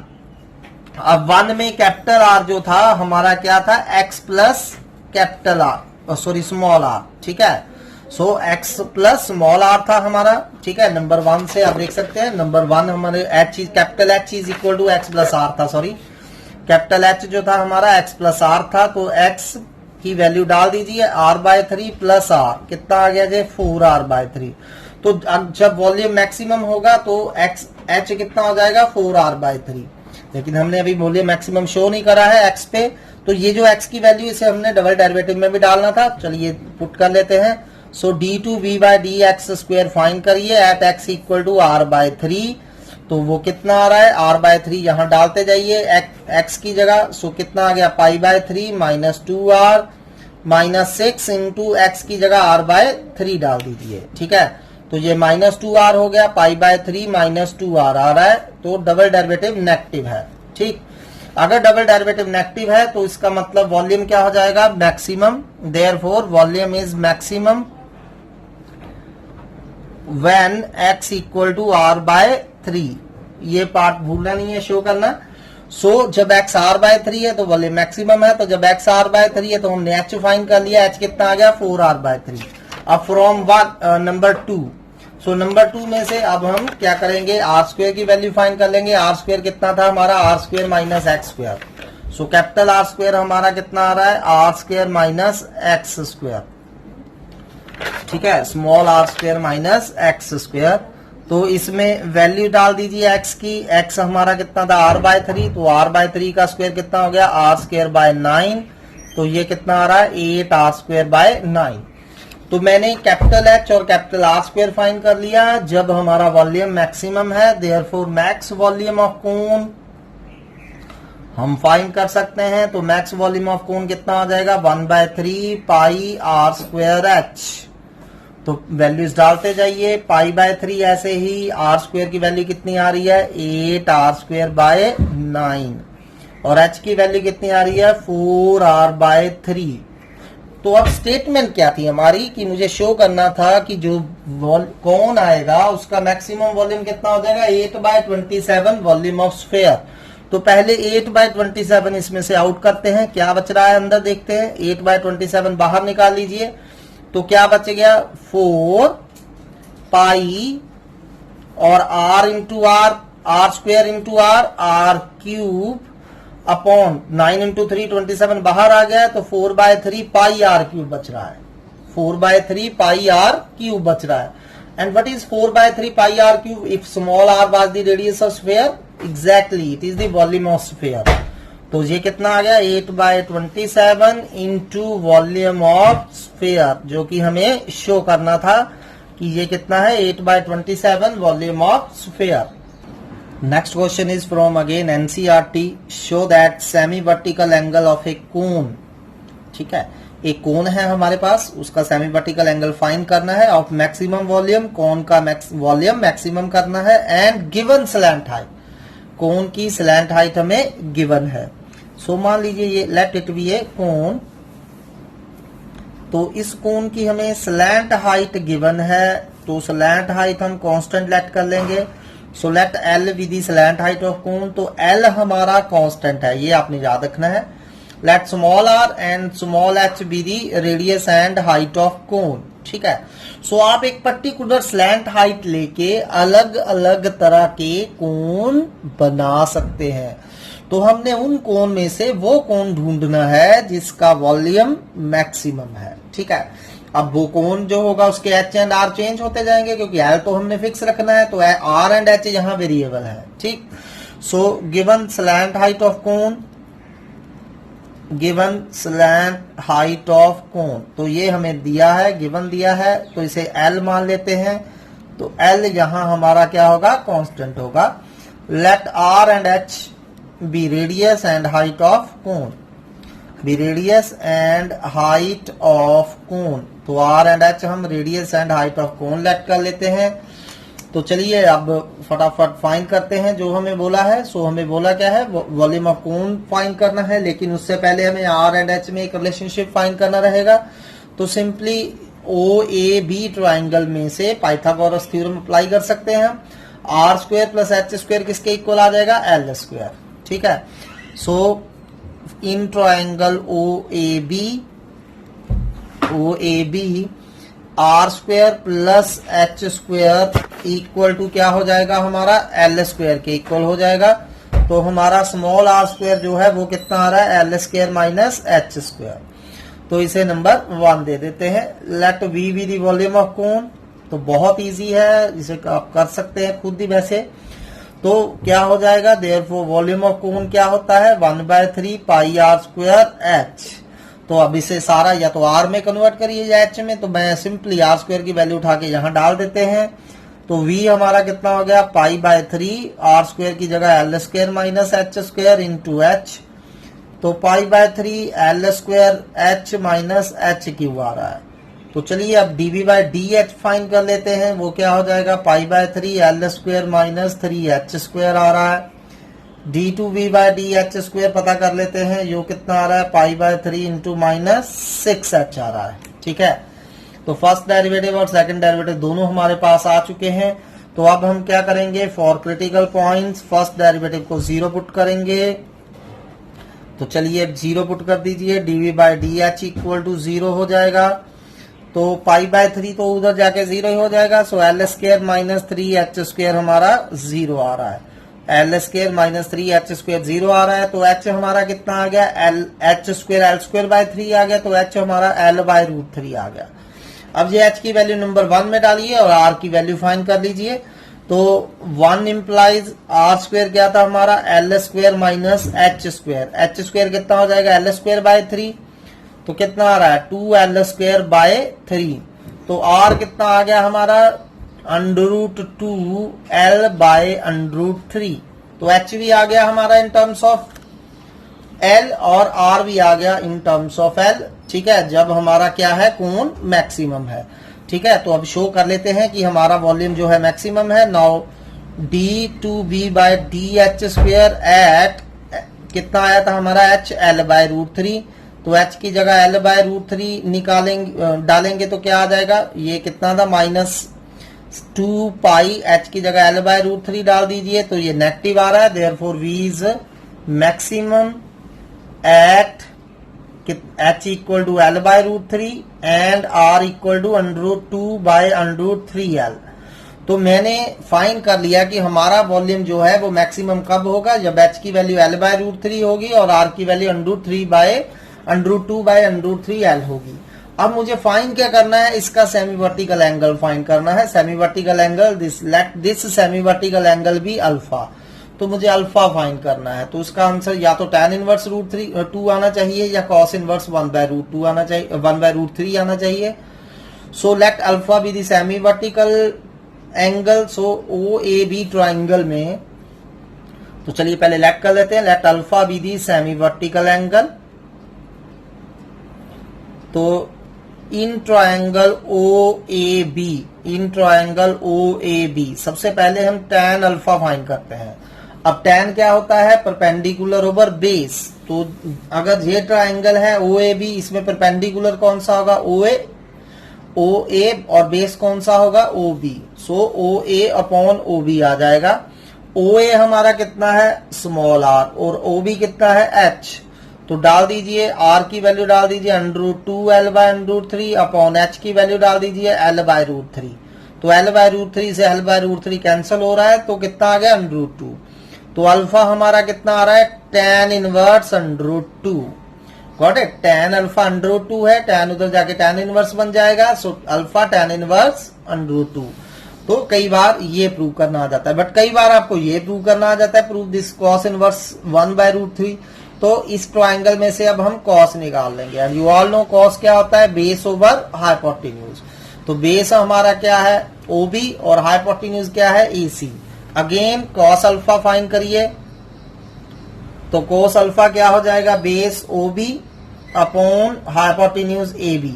अब 1 में कैपिटल R जो था हमारा क्या था, x plus capital R, sorry small r, ठीक है। सो x प्लस स्मॉल r था हमारा, ठीक है। नंबर 1 से आप देख सकते हैं, नंबर 1 हमारे capital H is equal to x plus r था, सॉरी कैपिटल H जो था हमारा x प्लस r था। तो x की वैल्यू डाल दीजिए, r/3 प्लस r कितना आ गया जी, 4r/3। तो जब वॉल्यूम मैक्सिमम होगा तो h कितना हो जाएगा, 4r/3। लेकिन हमने अभी वॉल्यूम मैक्सिमम शो नहीं करा है x पे, तो ये जो x की वैल्यू इसे हमने डबल डेरिवेटिव में भी डालना था। चलिए पुट कर लेते हैं। सो d2v/dx² फाइंड करिए at x equal to r/3। तो वो कितना आ रहा है, r/3 यहां डालते जाइए x की जगह। सो कितना आ गया, π/3 minus 2r minus 6 into x की जगह r/3 डाल दीजिए, ठीक है। तो ये माइनस 2r हो गया, π/3 माइनस 2r आ रहा है। तो डबल डेरिवेटिव नेगेटिव है, ठीक। अगर डबल डेरिवेटिव नेगेटिव है तो इसका मतलब वॉल्यूम क्या हो जाएगा, maximum. Therefore volume is maximum when x equal to r/3। ये पार्ट भूलना नहीं है, शो करना। सो जब x r/3 है तो वॉल्यूम मैक्सिमम है, तो जब x r/3 है तो हमने h फाइंड कर लिया, h कितना आ गया, 4r/3। अब फ्रॉम नंबर 2, सो नंबर 2 में से अब हम क्या करेंगे, r² की वैल्यू फाइंड कर लेंगे। r² कितना था हमारा, r² minus x²। So capital R² हमारा कितना आ रहा है, r² माइनस x², ठीक है। Small r² minus x²। तो इसमें वैल्यू डाल दीजिए x की। x हमारा कितना था, r/3, तो r/3 का स्क्वायर कितना हो गया, r²/9। तो ये कितना आ रहा है, 8r²/9। तो मैंने कैपिटल H और कैपिटल R² फाइंड कर लिया जब हमारा वॉल्यूम मैक्सिमम है। देयरफॉर मैक्स वॉल्यूम ऑफ कोन हम फाइंड कर सकते हैं। तो मैक्स वॉल्यूम ऑफ कोन कितना आ जाएगा, 1/3 πr²h। तो वैल्यूज डालते जाइए, π/3 ऐसे ही, r² की वैल्यू कितनी आ रही है, 8r²/9 और h की वैल्यू कितनी आ रही है, 4r/3। तो अब स्टेटमेंट क्या थी हमारी कि मुझे शो करना था कि जो कोन आएगा उसका मैक्सिमम वॉल्यूम कितना हो जाएगा, 8/27 वॉल्यूम ऑफ स्फीयर। तो पहले 8/27 इसमें से आउट करते हैं, क्या बच रहा है अंदर देखते हैं। 8/27 बाहर निकाल लीजिए, तो क्या बच गया, 4 पाई और r into r² into r³ upon 9 into 3 27 बाहर आ गया, तो 4/3 पाई r³ बच रहा है, 4/3 पाई r³ बच रहा है। And what is 4/3 pi r³ if small r was the radius of sphere, exactly it is the volume of sphere. तो ये कितना आ गया, 8/27 इंटू वॉल्यूम ऑफ स्फीयर, जो कि हमें शो करना था कि ये कितना है, 8/27 volume of sphere. Next question is from again NCERT. Show that semi vertical angle of a cone. ठीक है, एक कोन है हमारे पास, उसका सेमी वर्टिकल एंगल फाइंड करना है ऑफ मैक्सिमम वॉल्यूम, कोन का वॉल्यूम मैक्सिमम करना है एंड गिवन स्लैंट हाइट, कोन की स्लैंट हाइट हमें गिवन है। सो मान लीजिए ये लेट इट बी ए कोन, तो इस कोन की हमें स्लैंट हाइट गिवन है, तो स्लैंट हाइट हम कांस्टेंट लेट कर लेंगे। So let L be the slant height of cone, तो L हमारा कांस्टेंट है, ये आपने याद रखना है। Let small r and small h be the radius and height of कोन, ठीक है। सो आप एक पर्टिकुलर स्लैंट हाइट लेके अलग अलग तरह के कोन बना सकते हैं। तो हमने उन कोन में से वो कोन ढूंढना है जिसका वॉल्यूम मैक्सिमम है, ठीक है। अब वो कोन जो होगा उसके h एंड r चेंज होते जाएंगे क्योंकि L तो हमने फिक्स रखना है, तो r एंड h यहां वेरिएबल है, ठीक। So given slant height of cone, given slant height of cone, तो ये हमें दिया है, गिवन दिया है, तो इसे L मान लेते हैं। तो L यहां हमारा क्या होगा, कांस्टेंट होगा। Let r and h be radius and height of cone, be radius and height of cone, तो आर एंड एच हम radius and height of cone let कर लेते हैं। तो चलिए अब फटाफट फाइंड करते हैं जो हमें बोला है। सो हमें बोला क्या है, वॉल्यूम ऑफ कोन फाइंड करना है, लेकिन उससे पहले हमें आर एंड एच में एक रिलेशनशिप फाइंड करना रहेगा। तो simply O A B triangle में से पाइथागोरस थ्योरम अप्लाई कर सकते हैं हम। R square plus H square किसके इक्वल आ जाएगा, एल स्क्वायर। ठीक है। So in triangle O A B R square plus H square equal to क्या हो जाएगा हमारा, एल स्क्वायर के इक्वल हो जाएगा। तो हमारा स्मॉल आर स्क्वायर जो है वो कितना आ रहा है, L square minus H square. तो इसे नंबर 1 दे देते हैं। Let we be the volume of cone. तो बहुत इजी है, इसे आप कर सकते हैं खुद ही वैसे। तो क्या हो जाएगा, देयरफॉर वॉल्यूम ऑफ कोन क्या होता है, 1/3 पाई आर स्क्वायर एच। तो अब इसे सारा या तो आर में कन्वर्ट करिए या एच में। तो मैं सिंपली आर स्क्वायर की वैल्यू उठा के यहां डाल देते हैं। तो v हमारा कितना हो गया, पाई/3 आर स्क्वायर की जगह L square minus H square into H. तो पाई/3 L square H minus H cube आ रहा है। तो चलिए अब dv/dh फाइंड कर लेते हैं। वो क्या हो जाएगा, पाई/3 L square minus 3h square आ रहा है। d2v/dh स्क्वायर पता कर लेते हैं, यो कितना आ रहा है, पाई/3 इंटू माइनस 6h आ रहा है। ठीक है। तो फर्स्ट डेरिवेटिव और सेकंड डेरिवेटिव दोनों हमारे पास आ चुके हैं। तो अब हम क्या करेंगे, for critical points first derivative को 0 पुट करेंगे। तो चलिए 0 पुट कर दीजिए, dv/dh इक्वल टू 0 हो जाएगा। तो पाई/3 तो उधर जाके 0 ही हो जाएगा। So L square minus 3h square हमारा 0 आ रहा है। L square minus 3h square 0 आ रहा है। तो h हमारा कितना आ गया, H square L square by 3 आ गया। तो h हमारा l/√3 आ गया। अब ये h की वैल्यू नंबर 1 में डालिए और r की वैल्यू फाइंड कर लीजिए। तो 1 इंप्लाइज आर स्क्वायर क्या था हमारा, L square minus H square. H square कितना हो जाएगा, एल स्क्वायर बाय 3। तो कितना आ रहा है, 2l स्क्वायर बाय 3। तो r कितना आ गया हमारा, √2l बाय √3। तो h भी आ गया हमारा इन टर्म्स ऑफ l और r भी आ गया इन टर्म्स ऑफ l। ठीक है, जब हमारा क्या है, कोण मैक्सिमम है। ठीक है। तो अब शो कर लेते हैं कि हमारा वॉल्यूम जो है मैक्सिमम है। नाउ d2v/dh स्क्वायर एट कितना आया था हमारा, h l/√3। तो h की जगह l/√3 निकालेंगे, डालेंगे तो क्या आ जाएगा, ये कितना था, -2 पाई। h की जगह l/√3 डाल दीजिए तो ये नेगेटिव आ रहा है। Therefore v is maximum at h equal to l/√3 and r equal to √2/√3l। तो मैंने फाइंड कर लिया कि हमारा वॉल्यूम जो है वो मैक्सिमम कब होगा, जब h की वैल्यू l/√3 होगी और r की वैल्यू √2/√3l होगी। अब मुझे फाइंड क्या करना है, इसका सेमी वर्टिकल एंगल फाइंड करना है। Semi vertical angle, let this semi vertical angle be alpha. तो मुझे अल्फा फाइंड करना है। तो इसका आंसर या तो tan इनवर्स √2 आना चाहिए या cos इनवर्स 1/√2 आना चाहिए, 1/√3 आना चाहिए। So let alpha be the semi vertical angle. So O A B triangle में, तो चलिए पहले लेट कर लेते हैं, let alpha be the semi vertical angle. तो in triangle O A B, सबसे पहले हम tan अल्फा फाइंड करते हैं। अब tan क्या होता है, परपेंडिकुलर ओवर बेस। तो अगर ये ट्राइंगल है ओ ए बी, इसमें परपेंडिकुलर कौन सा होगा, ओ ए और बेस कौन सा होगा, ओ बी। सो ओ ए अपॉन ओ बी आ जाएगा। ओ ए हमारा कितना है, स्मॉल आर, और ओ बी कितना है, एच। तो डाल दीजिए, आर की वैल्यू डाल दीजिए √2l/√3 अपॉन एच की वैल्यू डाल दीजिए l/√3। तो l/√3 से l/√3 कैंसिल हो रहा है। तो कितना आ गया, √2। तो अल्फा हमारा कितना आ रहा है, tan inverse √2। Got it, tan alpha √2 है, tan उधर जाके tan इनवर्स बन जाएगा। So alpha tan inverse √2। तो कई बार ये प्रूव करना आ जाता है, बट कई बार आपको ये प्रूव करना आ जाता है, प्रूव दिस cos इनवर्स 1/√3। तो इस ट्राइंगल में से अब हम cos निकाल लेंगे। And you all no cos क्या होता है, बेस ओवर हाइपोटेन्यूज। तो बेस हमारा क्या है, OB, और हाइपोटेन्यूज क्या है, AC। Again cos alpha find करिए। तो cos अल्फा क्या हो जाएगा, base OB upon hypotenuse AB।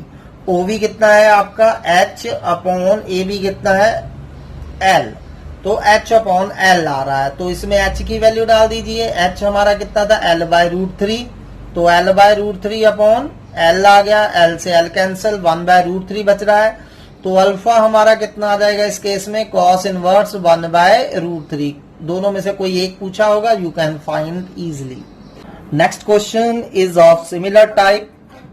OB कितना है आपका H अपॉन AB कितना है L, तो H अपॉन L आ रहा है, तो इसमें H की वैल्यू डाल दीजिए। H हमारा कितना था L/√3, तो L/√3 अपॉन L आ गया, L से L कैंसिल, 1/√3 बच रहा है, तो अल्फा हमारा कितना आ जाएगा इस केस में cos इनवर्स 1/√3। दोनों में से कोई एक पूछा होगा, you can find easily. Next question is of similar type.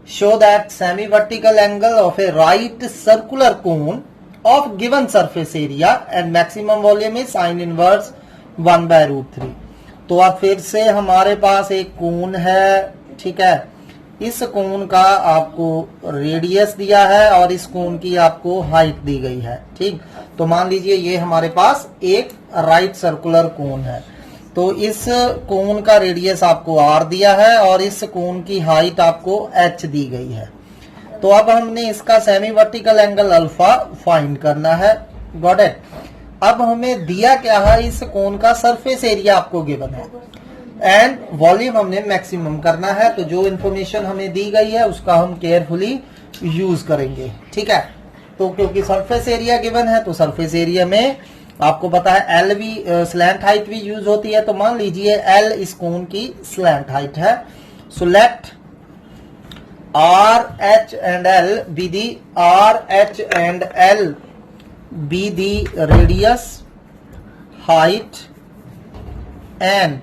Show that semi-vertical angle of a right circular cone of given surface area and maximum volume is sin inverse 1/√3। तो अब फिर से हमारे पास एक कोन है, ठीक है, इस कोन का आपको रेडियस दिया है और इस कोन की आपको हाइट दी गई है, ठीक। तो मान लीजिए ये हमारे पास एक राइट सर्कुलर कोन है, तो इस कोन का रेडियस आपको r दिया है और इस कोन की हाइट आपको h दी गई है। तो अब हमने इसका semi vertical angle alpha find करना है। Got it. अब हमें दिया क्या है, इस कोन का सरफेस एरिया आपको गिवन है एंड वॉल्यूम हमने मैक्सिमम करना है। तो जो इन्फॉर्मेशन हमें दी गई है उसका हम केयरफुली यूज करेंगे, ठीक है। तो क्योंकि सरफेस एरिया गिवन है तो सरफेस एरिया में आपको पता है L भी स्लैंट हाइट भी यूज होती है, तो मान लीजिए L इस कोन की स्लैंट हाइट है। So let RH and L be the RH and L be the radius, height and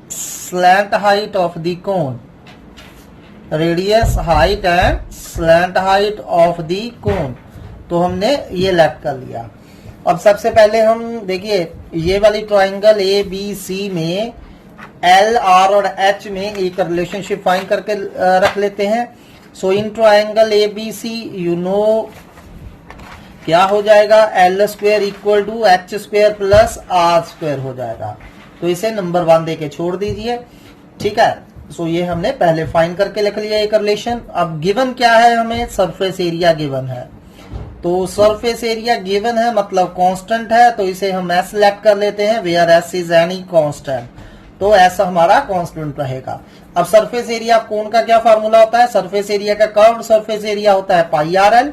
slant height of the cone. Radius, height and slant height of the cone। तो हमने ये late कर लिया। अब सबसे पहले हम देखिए ये वाली ट्राइंगल ABC में L, R और H में एक रिलेशनशिप फाइंड करके रख लेते हैं। So in triangle ABC you know क्या हो जाएगा, L² equal to H² plus R² हो जाएगा। तो इसे नंबर 1 देके छोड़ दीजिए, ठीक है। सो ये हमने पहले फाइंड करके लिख लिया एक रिलेशन। अब गिवन क्या है, हमें सरफेस एरिया गिवन है, तो सरफेस एरिया गिवन है मतलब कांस्टेंट है, तो इसे हम S सेलेक्ट कर लेते हैं, where S is any constant, तो S हमारा कांस्टेंट रहेगा। अब सरफेस एरिया कोन का क्या फार्मूला होता है, सरफेस एरिया का कर्व्ड सरफेस एरिया होता है πRL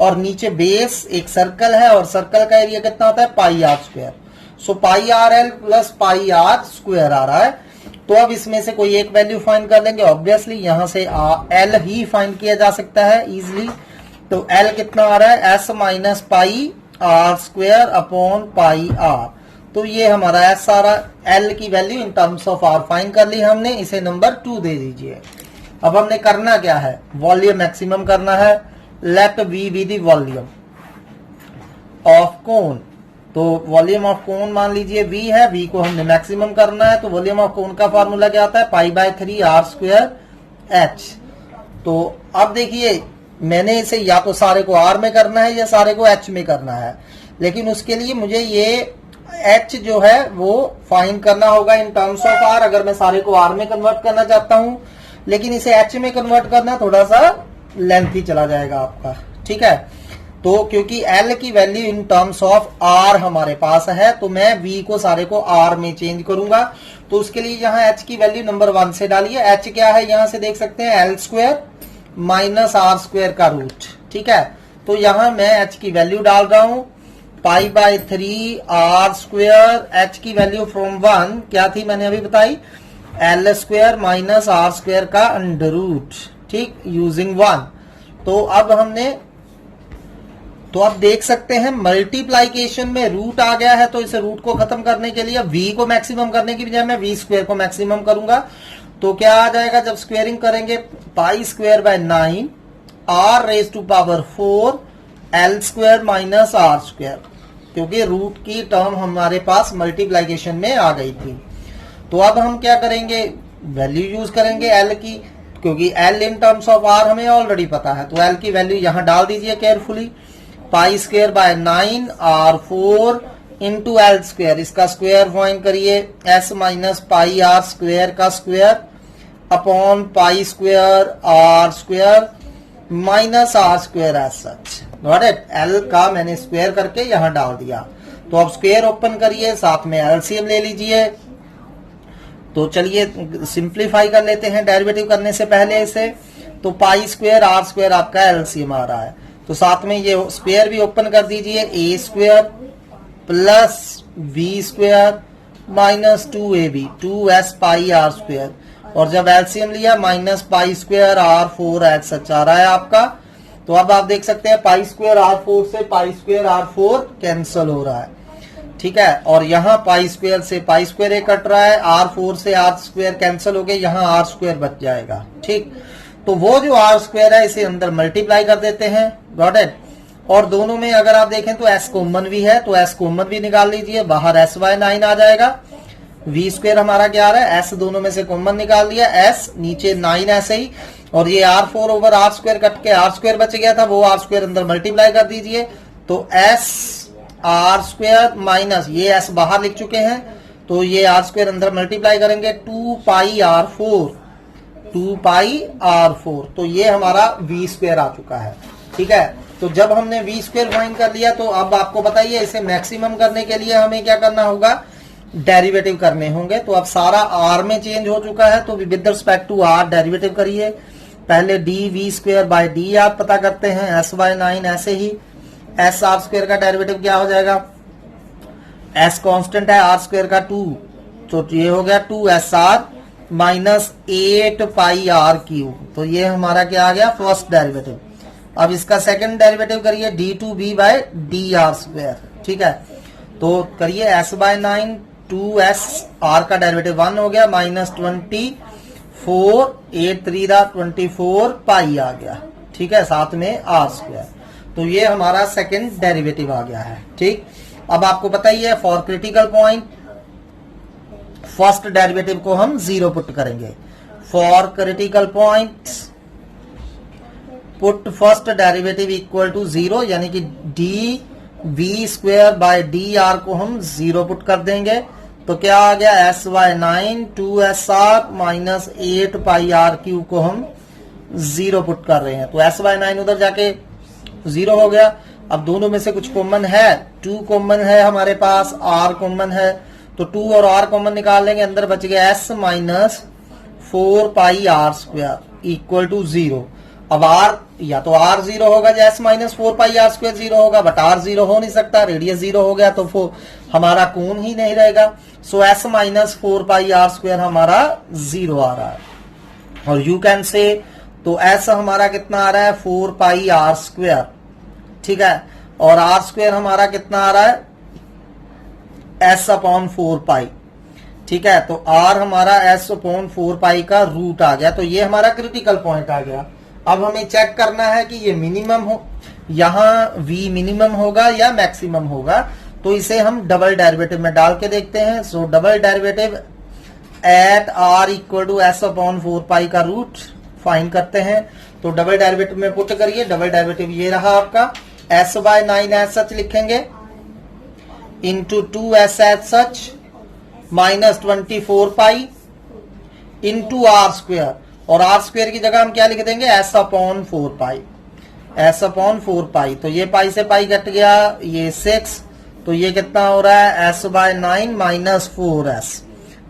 और नीचे बेस एक सर्कल है और सर्कल का एरिया कितना होता है πr²। सो πRL प्लस πr² आ रहा है। तो अब इसमें से कोई एक वैल्यू फाइंड कर लेंगे, ऑब्वियसली यहां से L ही फाइंड किया जा सकता है इजिली। तो L कितना आ रहा है, S minus πr² upon πr। तो ये हमारा S आ रहा। L की value in terms of R find कर ली हमने, इसे नंबर 2 दे दीजिए। अब हमने करना क्या है, वॉल्यूम मैक्सिमम करना है। Let V be the volume of cone, तो वॉल्यूम ऑफ कोन मान लीजिए V है, V को हमने मैक्सिमम करना है। तो वॉल्यूम ऑफ कोन का फार्मूला क्या आता है, π/3r²h। तो अब देखिए मैंने इसे या तो सारे को R में करना है या सारे को H में करना है, लेकिन उसके लिए मुझे ये H जो है वो फाइंड करना होगा इन टर्म्स ऑफ R। अगर मैं सारे को R में कन्वर्ट करना चाहता हूं, लेकिन इसे H में कन्वर्ट करना थोड़ा सा लेंथी चला जाएगा आपका, ठीक है। तो क्योंकि L की value in terms of R हमारे पास है, तो मैं V को सारे को R में चेंज करूंगा। तो उसके लिए यहाँ H की वैल्यू नंबर 1 से डालिए। H क्या है, यहां से देख सकते हैं L² माइनस R² का रूट, ठीक है। तो यहां मैं H की वैल्यू डाल रहा हूं π/3r²। H की वैल्यू फ्रॉम 1 क्या थी मैंने अभी बताई, L² माइनस R² का अंडर रूट, ठीक, यूजिंग 1। तो अब देख सकते हैं मल्टीप्लाइकेशन में रूट आ गया है, तो इस रूट को खत्म करने के लिए V को मैक्सिमम करने की बजाय मैं V² को मैक्सिमम करूंगा। तो क्या आ जाएगा जब स्क्वेयरिंग करेंगे, π²/9 r⁴ L² माइनस R², क्योंकि रूट की टर्म हमारे पास मल्टीप्लाइकेशन में आ गई थी। तो अब हम क्या करेंगे, वैल्यू यूज करेंगे L की, क्योंकि L in terms of R हमें ऑलरेडी पता है। तो L की वैल्यू यहां डाल दीजिए केयरफुली, π²/9 r⁴ इंटू L², इसका स्क्वायर फाइंड करिए, S माइनस πr² का square upon π² r² minus R² as such. Got it. L का मैंने स्क्वायर करके यहां डाल दिया। तो अब स्क्वायर ओपन करिए, साथ में एलसीएम ले लीजिए। तो चलिए सिंप्लीफाई कर लेते हैं डेरिवेटिव करने से पहले इसे। तो पाई स्क्वायर आर स्क्वायर आपका एलसीएम आ रहा है। तो साथ में ये स्क्वायर भी ओपन कर दीजिए, A square plus B square minus 2ab 2s pi are square, और जब एलसीएम लिया minus pi square R 4 such आ रहा है आपका। तो अब आप देख सकते हैं पाई स्क्वायर आर 4 से पाई स्क्वायर आर 4 कैंसिल हो रहा है, ठीक है। और यहाँ पाई स्क्वायर से पाई स्क्वायर ए कट रहा है, आर 4 से आर स्क्वायर कैंसिल हो गए, यहाँ आर स्क्वायर बच जाएगा, ठीक। तो वो जो आर स्क्वायर है इसे अंदर मल्टीप्लाई कर देते हैं, गॉट इट। और दोनों में अगर आप देखें तो एस कॉमन भी है, तो एस कॉमन भी निकाल लीजिए, बाहर एस बाय 9 आ जाएगा। वी स्क्वायर हमारा क्या आ रहा है, एस दोनों में से कॉमन निकाल दिया, एस नीचे 9 ऐसे ही, और ये r 4 over r square cut के आर स्क्वायर बच गया था, वो आर स्क्वायर अंदर मल्टीप्लाई कर दीजिए। तो एस आर स्क्वायर माइनस ये एस बाहर लिख चुके हैं, तो ये आर स्क्वायर अंदर मल्टीप्लाई करेंगे 2 पाई आर 4 2 पाई आर 4, तो ये हमारा वी स्क्वायर आ चुका है, ठीक है। तो जब हमने वी स्क्वायर फाइंड कर लिया, तो अब आपको बताइए इसे मैक्सिमम करने के लिए हमें क्या करना होगा, डेरिवेटिव करने होंगे। तो अब सारा आर में चेंज हो चुका है, तो with respect to r derivative करिए। पहले d V square by d आप पता करते हैं, एस बाय 9 ऐसे ही। एस आर स्क्वायर का डेरिवेटिव क्या हो जाएगा, एस कांस्टेंट है, आर स्क्वायर का 2, तो ये हो गया 2 S r minus 8 pi r cube. तो ये हमारा क्या आ गया, फर्स्ट डेरिवेटिव। अब इसका सेकंड डेरिवेटिव करिए, D two b by d r square, ठीक है। तो करिए एस बाय 9 2 एस आर का डेरिवेटिव 1 हो गया, माइनस 24 8 3 24 पाई आ गया, ठीक है, साथ में आर स्क्वायर। तो ये हमारा सेकंड डेरिवेटिव आ गया है, ठीक। अब आपको बताइए for critical point first derivative को हम 0 पुट करेंगे। For critical point put first derivative equal to 0, यानी कि d V square by d r को हम 0 पुट कर देंगे। तो क्या आ गया, S by 9 2 S r minus 8 pi r cube को हम 0 पुट कर रहे हैं। तो एस बाय 9 उधर जाके 0 हो गया। अब दोनों में से कुछ कॉमन है, 2 कॉमन है हमारे पास, r कॉमन है, तो 2 और r कॉमन निकाल लेंगे, अंदर बच गया s minus 4 pi are square equal to 0। अब r या तो r 0 होगा या s minus 4 pi are square 0 होगा, बट r 0 हो नहीं सकता, रेडियस 0 हो गया तो वो हमारा कोण ही नहीं रहेगा। So s minus 4 pi are square हमारा 0 आ रहा है। और यू कैन से, तो s हमारा कितना आ रहा है, 4 पाई आर स्क्वायर, ठीक है, और आर स्क्वायर हमारा कितना आ रहा है, एस अपॉन 4 पाई, ठीक है। तो आर हमारा एस अपॉन 4 पाई का रूट आ गया। तो ये हमारा क्रिटिकल पॉइंट आ गया। अब हमें चेक करना है कि ये मिनिमम हो, यहाँ वी मिनिमम होगा या मैक्सिमम होगा। तो इसे हम डबल डेरिवेटिव में डाल के देखते हैं। So double derivative at r equal to S upon 4 pi का रूट फाइंड करते हैं। तो डबल डेरिवेटिव में पुट करिए, डबल डेरिवेटिव ये रहा आपका, s बाय 9 एज सच लिखेंगे into 2s as such minus 24 pi into r square, और आर स्क्वायर की जगह हम क्या लिख देंगे, s upon 4 pi, s upon 4 pi. तो ये पाई से पाई कट गया, ये 6, तो ये कितना हो रहा है, s बाय 9 माइनस 4s।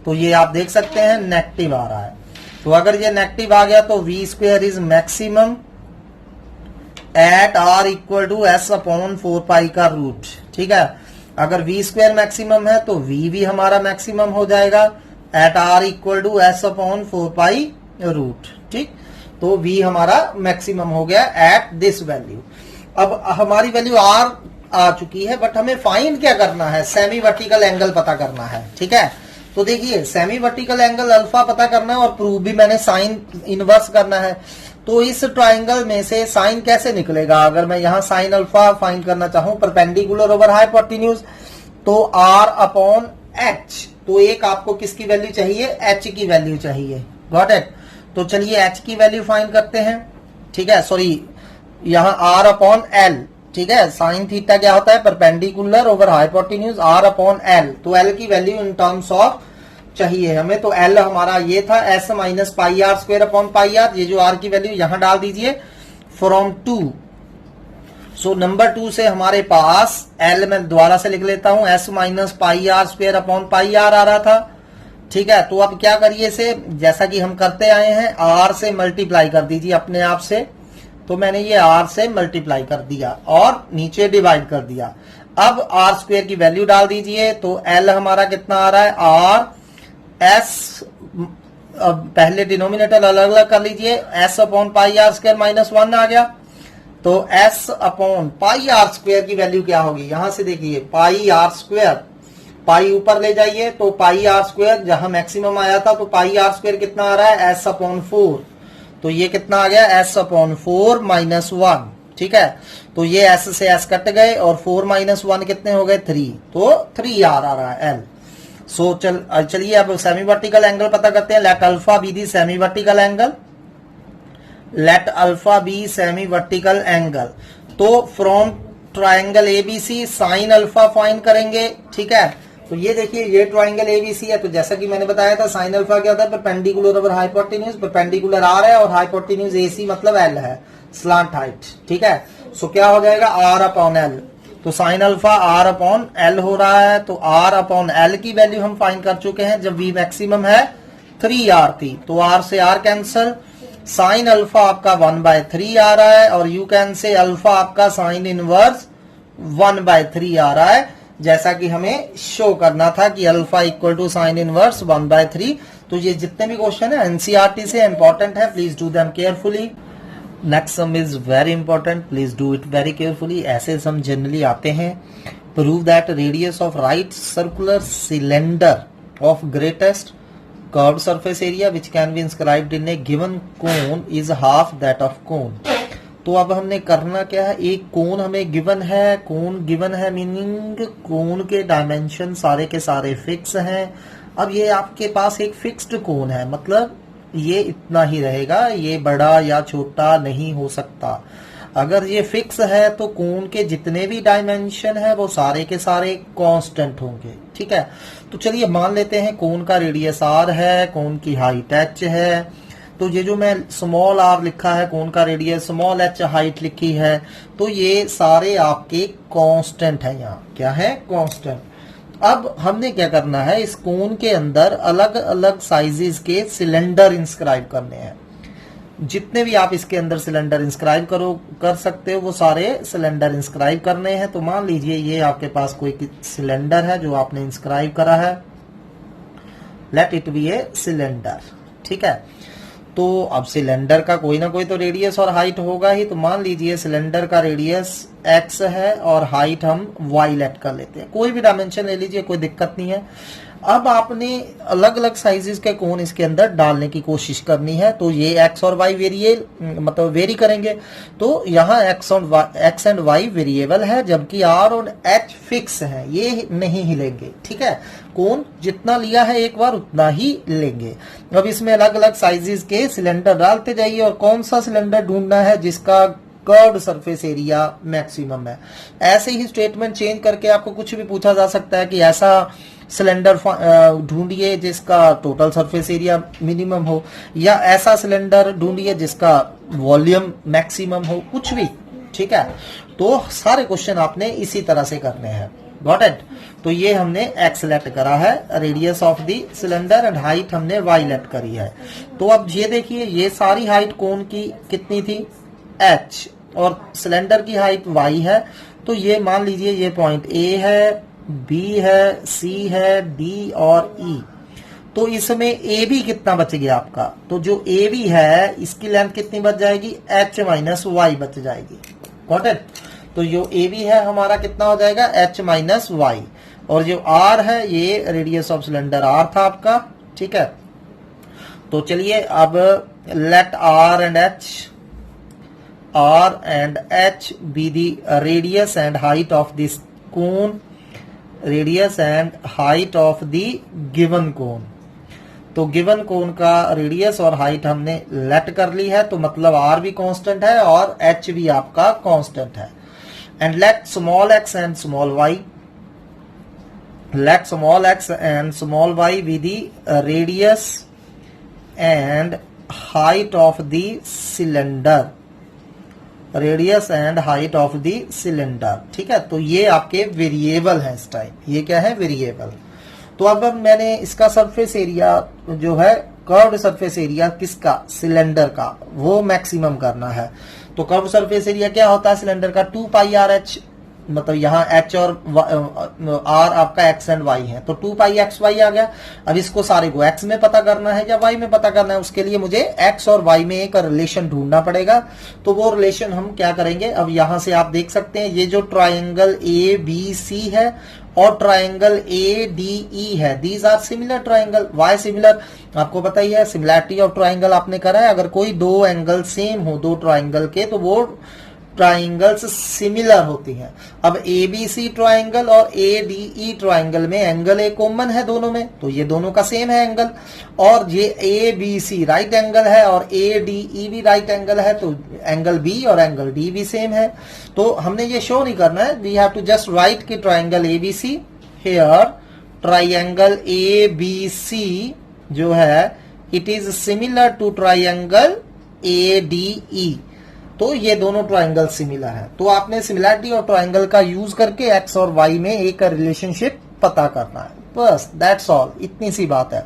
तो ये आप देख सकते हैं नेगेटिव आ रहा है। तो अगर ये नेगेटिव आ गया तो V square is maximum at r equal to S upon 4 pi का रूट, ठीक है। अगर वी स्क्वायर मैक्सिमम है तो वी भी हमारा मैक्सिमम हो जाएगा at r equal to S upon 4 pi root, ठीक। तो वी हमारा मैक्सिमम हो गया एट दिस वैल्यू। अब हमारी वैल्यू आर आ चुकी है, बट हमें फाइंड क्या करना है, सेमी वर्टिकल एंगल पता करना है, ठीक है। तो देखिए सेमी वर्टिकल एंगल अल्फा पता करना है, और प्रूफ भी मैंने साइन इनवर्स करना है। तो इस ट्राइंगल में से साइन कैसे निकलेगा, अगर मैं यहाँ साइन अल्फा फाइंड करना चाहूं परपेंडिकुलर ओवर हाइपोटेन्यूज, तो आर अपॉन एच। तो एक आपको किसकी वैल्यू चाहिए, एच की वैल्यू चाहिए, गॉट इट। तो चलिए एच की वैल्यू फाइंड करते हैं, ठीक है, सॉरी यहाँ आर अपॉन एल, ठीक है। साइन थीटा क्या होता है, perpendicular over hypotenuse, r upon L. तो एल की वैल्यू इन टर्म्स ऑफ चाहिए हमें। तो एल हमारा ये था S minus pi are square upon pi r, ये जो आर की वैल्यू यहां डाल दीजिए फ्रॉम 2। सो नंबर 2 से हमारे पास एल में दोबारा से लिख लेता हूं, S minus pi are square upon pi R आ रहा था, ठीक है, तो अब क्या करिए इसे, जैसा कि हम करते आए हैं, r से मल्टीप्लाई कर दीजिए अपने आप से। तो मैंने ये r से मल्टीप्लाई कर दिया और नीचे डिवाइड कर दिया। अब r स्क्वायर की वैल्यू डाल दीजिए, तो l हमारा कितना आ रहा है, r s, पहले डिनोमिनेटर अलग अलग कर लीजिए, s upon pi are square minus 1 आ गया। तो s upon pi are square की वैल्यू क्या होगी, यहां से देखिए पाई आर स्क्वायर, पाई ऊपर ले जाइए तो पाई आर स्क्वायर जहां मैक्सिमम आया था, तो पाई आर स्क्वायर कितना आ रहा है, s अपॉन 4। तो ये कितना आ गया, s अपॉन 4 माइनस 1। ठीक है, तो ये s से s कट गए और 4 माइनस 1 कितने हो गए, 3। तो 3r आ रहा है l। सो चलिए अब सेमी वर्टिकल एंगल पता करते हैं। Let alpha be the semi vertical angle, let alpha be semi vertical angle. तो from triangle ABC sine alpha find करेंगे। ठीक है, तो ये देखिए ये ट्राइंगल एबीसी है, तो जैसा कि मैंने बताया था साइन अल्फा क्या होता है, perpendicular over hypotenuse, perpendicular R है और हाइपोटेन्यूज एसी मतलब एल है, स्लांट हाइट। ठीक है, सो क्या हो जाएगा, आर अपॉन एल। तो sine alpha R upon L हो रहा है, तो आर अपॉन एल की वैल्यू हम फाइंड कर चुके हैं जब वी मैक्सिमम है 3r थी, तो r से r कैंसल, साइन अल्फा आपका 1/3 आ रहा है और यू कैन से अल्फा आपका साइन इनवर्स 1/3 आ रहा है, जैसा कि हमें शो करना था कि alpha equal to sine inverse 1/3। तो ये जितने भी क्वेश्चन है एनसीईआरटी से इंपॉर्टेंट है, please do them carefully. Next sum is very important, please do it very carefully. ऐसे सम जनरली आते हैं, prove that radius of right circular cylinder of greatest curved surface area which can be inscribed in A given cone is half that of cone. तो अब हमने करना क्या है, एक कोन हमें गिवन है, कोन गिवन है मीनिंग कोन के डायमेंशन सारे के सारे फिक्स हैं। अब ये आपके पास एक फिक्स्ड कोन है, मतलब ये इतना ही रहेगा, ये बड़ा या छोटा नहीं हो सकता। अगर ये फिक्स है तो कोन के जितने भी डायमेंशन है वो सारे के सारे कांस्टेंट होंगे। ठीक है, तो चलिए मान लेते हैं कोन का रेडियस r है, कोन की हाइट h है। तो ये जो मैं स्मॉल r लिखा है, कोन का रेडियस, स्मॉल h हाइट लिखी है, तो ये सारे आपके कांस्टेंट है। यहाँ क्या है, कांस्टेंट। अब हमने क्या करना है, इस कोन के अंदर अलग अलग साइजेस के सिलेंडर इंस्क्राइब करने हैं। जितने भी आप इसके अंदर सिलेंडर इंस्क्राइब कर सकते हो वो सारे सिलेंडर इंस्क्राइब करने हैं। तो मान लीजिए ये आपके पास कोई सिलेंडर है जो आपने इंस्क्राइब करा है, late it be a cylinder. ठीक है, तो अब सिलेंडर का कोई ना कोई तो रेडियस और हाइट होगा ही। तो मान लीजिए सिलेंडर का रेडियस x है और हाइट हम y लेट कर लेते हैं, कोई भी डायमेंशन ले लीजिए, कोई दिक्कत नहीं है। अब आपने अलग अलग साइजेस के कोन इसके अंदर डालने की कोशिश करनी है। तो ये x और y वेरी करेंगे, तो यहाँ x एंड y वेरिएबल है, जबकि r और h फिक्स है, ये नहीं हिलेंगे। ठीक है, कोन जितना लिया है एक बार उतना ही लेंगे। अब इसमें अलग अलग साइजेस के सिलेंडर डालते जाइए और कौन सा सिलेंडर ढूंढना है जिसका कर्व्ड सरफेस एरिया मैक्सिमम है। ऐसे ही स्टेटमेंट चेंज करके आपको कुछ भी पूछा जा सकता है कि ऐसा सिलेंडर ढूंढिए जिसका टोटल सरफेस एरिया मिनिमम हो, या ऐसा सिलेंडर ढूंढिए जिसका वॉल्यूम मैक्सिमम हो, कुछ भी। ठीक है, तो सारे क्वेश्चन आपने इसी तरह से करने हैं। Got it? तो ये हमने x लेट करा है, radius of the cylinder, and height हमने y लेट करी है। तो अब ये देखिए ये सारी हाइट कोन की कितनी थी, h, और सिलेंडर की हाइट y है। तो ये मान लीजिए ये पॉइंट A है, B है, C है, D और E। तो इसमें AB कितना बच गया आपका, तो जो AB है इसकी लेंथ कितनी बच जाएगी, h माइनस y बच जाएगी। Got it? तो जो AB है हमारा कितना हो जाएगा, h माइनस y, और जो R है ये रेडियस ऑफ सिलेंडर R था आपका। ठीक है, तो चलिए अब late R and H be the radius and height of this cone, radius and height of the given cone। तो गिवन कोन का रेडियस और हाइट हमने लेट कर ली है, तो मतलब R भी कांस्टेंट है और H भी आपका कांस्टेंट है। And let small x and small y, let small x and small y be the radius and height of the cylinder, radius and height of the cylinder. ठीक है, तो ये आपके वेरिएबल है इस टाइम, ये क्या है, वेरिएबल। तो अब मैंने इसका सरफेस एरिया जो है, कर्व्ड सरफेस एरिया किसका, सिलेंडर का, वो मैक्सिमम करना है। तो कर्व्ड सरफेस एरिया क्या होता है सिलेंडर का, 2 पाई आर एच, मतलब यहाँ एच और आर आपका एक्स एंड वाई है, तो 2 पाई एक्स वाई आ गया। अब इसको सारे को एक्स में पता करना है या वाई में पता करना है, उसके लिए मुझे एक्स और वाई में एक रिलेशन ढूंढना पड़ेगा। तो वो रिलेशन हम क्या करेंगे, अब यहां से आप देख सकते हैं ये जो ट्राइंगल ए बी सी है और ट्राइंगल ए डी ई है, these are similar triangle. Why similar, आपको पता ही है सिमिलैरिटी ऑफ ट्राइंगल आपने करा है, अगर कोई दो एंगल सेम हो दो ट्राइंगल के तो वो ट्राइंगल्स सिमिलर होती हैं। अब एबीसी ट्राइंगल और एडीई ट्राइंगल में एंगल ए कॉमन है दोनों में, तो ये दोनों का सेम है एंगल, और ये एबीसी राइट एंगल है और एडीई भी राइट एंगल है, तो एंगल बी और एंगल डी भी सेम है। तो हमने ये शो नहीं करना है, we have to just write कि triangle ABC here, triangle ABC जो है it is similar to triangle ADE, तो ये दोनों ट्राइंगल सिमिलर है। तो आपने सिमिलैरिटी ऑफ ट्राइंगल का यूज करके एक्स और वाई में एक रिलेशनशिप पता करना है, बस दैट्स ऑल, इतनी सी बात है,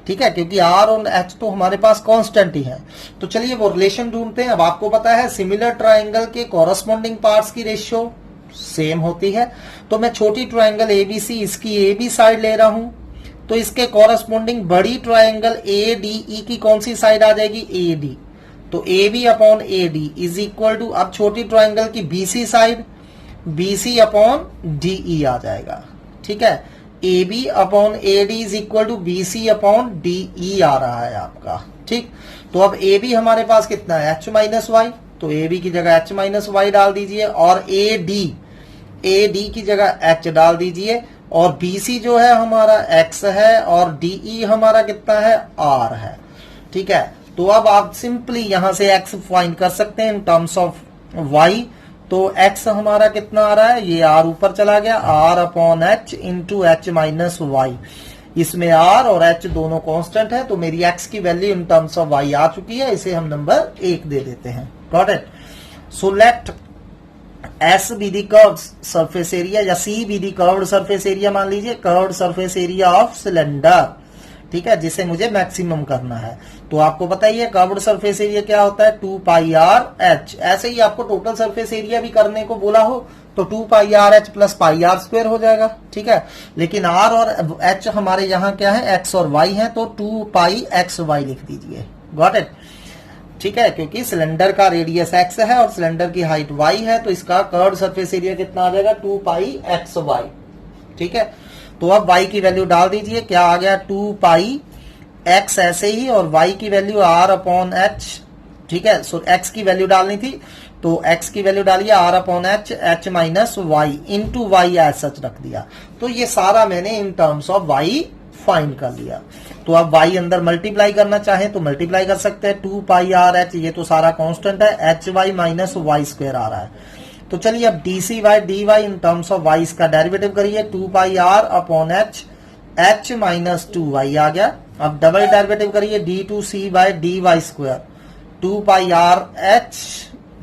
ठीक है, क्योंकि आर और एच तो हमारे पास कांस्टेंट ही है। तो चलिए वो रिलेशन ढूंढते हैं। अब आपको पता है सिमिलर ट्राइंगल के कॉरस्पॉन्डिंग पार्ट्स की रेशियो सेम होती है, तो मैं छोटी ट्राइंगल एबीसी इसकी ए बी साइड ले रहा हूं, तो इसके कॉरस्पॉन्डिंग बड़ी ट्राइंगल ए डी ई की कौन सी साइड आ जाएगी, ए डी, तो A B upon A D is equal to, अब छोटी ट्राइंगल की BC side BC upon DE आ जाएगा, ठीक है, A B upon A D is equal to BC upon DE आ रहा है आपका, ठीक। तो अब ए बी हमारे पास कितना है, एच माइनस वाई, तो ए बी की जगह एच माइनस वाई डाल दीजिए, और ए डी की जगह एच डाल दीजिए, और बीसी जो है हमारा एक्स है और डीई हमारा कितना है, आर है, ठीक है। तो अब आप सिंपली यहां से x फाइंड कर सकते हैं इन टर्म्स ऑफ y, तो x हमारा कितना आ रहा है, ये r ऊपर चला गया, r upon H into H minus Y, इसमें r और h दोनों कांस्टेंट है, तो मेरी x की value in terms of y आ चुकी है, इसे हम नंबर 1 दे देते हैं, got it. So let S be the curved surface area या C be the curved surface area, मान लीजिए curved surface area of cylinder, ठीक है, जिसे मुझे मैक्सिमम करना है। तो आपको पता ही है कर्व्ड सरफेस एरिया क्या होता है, 2 पाई आर एच। ऐसे ही आपको टोटल सरफेस एरिया भी करने को बोला हो तो 2 pi R H plus pi are square हो जाएगा, ठीक है, लेकिन आर और एच हमारे यहाँ क्या है, एक्स और वाई है, तो 2 पाई एक्स वाई लिख दीजिए, गॉट इट, ठीक है, क्योंकि सिलेंडर का रेडियस एक्स है और सिलेंडर की हाइट वाई है, तो इसका कर्व्ड सरफेस एरिया कितना आ जाएगा, 2 पाई एक्स वाई, ठीक है। तो अब y की वैल्यू डाल दीजिए, क्या आ गया, 2 पाई x ऐसे ही, और y की वैल्यू r अपॉन एच, ठीक है। सो x की वैल्यू डालनी थी, तो x की वैल्यू डालिए r upon H, H minus Y into Y as such रख दिया। तो ये सारा मैंने in terms of y find कर लिया। तो अब y अंदर मल्टीप्लाई करना चाहे तो मल्टीप्लाई कर सकते हैं, 2 पाई आर एच, ये तो सारा कांस्टेंट है, H Y minus Y square आ रहा है। तो चलिए अब D C Y D Y in terms of Y इसका डेरिवेटिव करिए, 2 pi R upon H, H minus 2 Y आ गया। अब डबल डेरिवेटिव करिए, D two C by D Y square, 2 pi are H,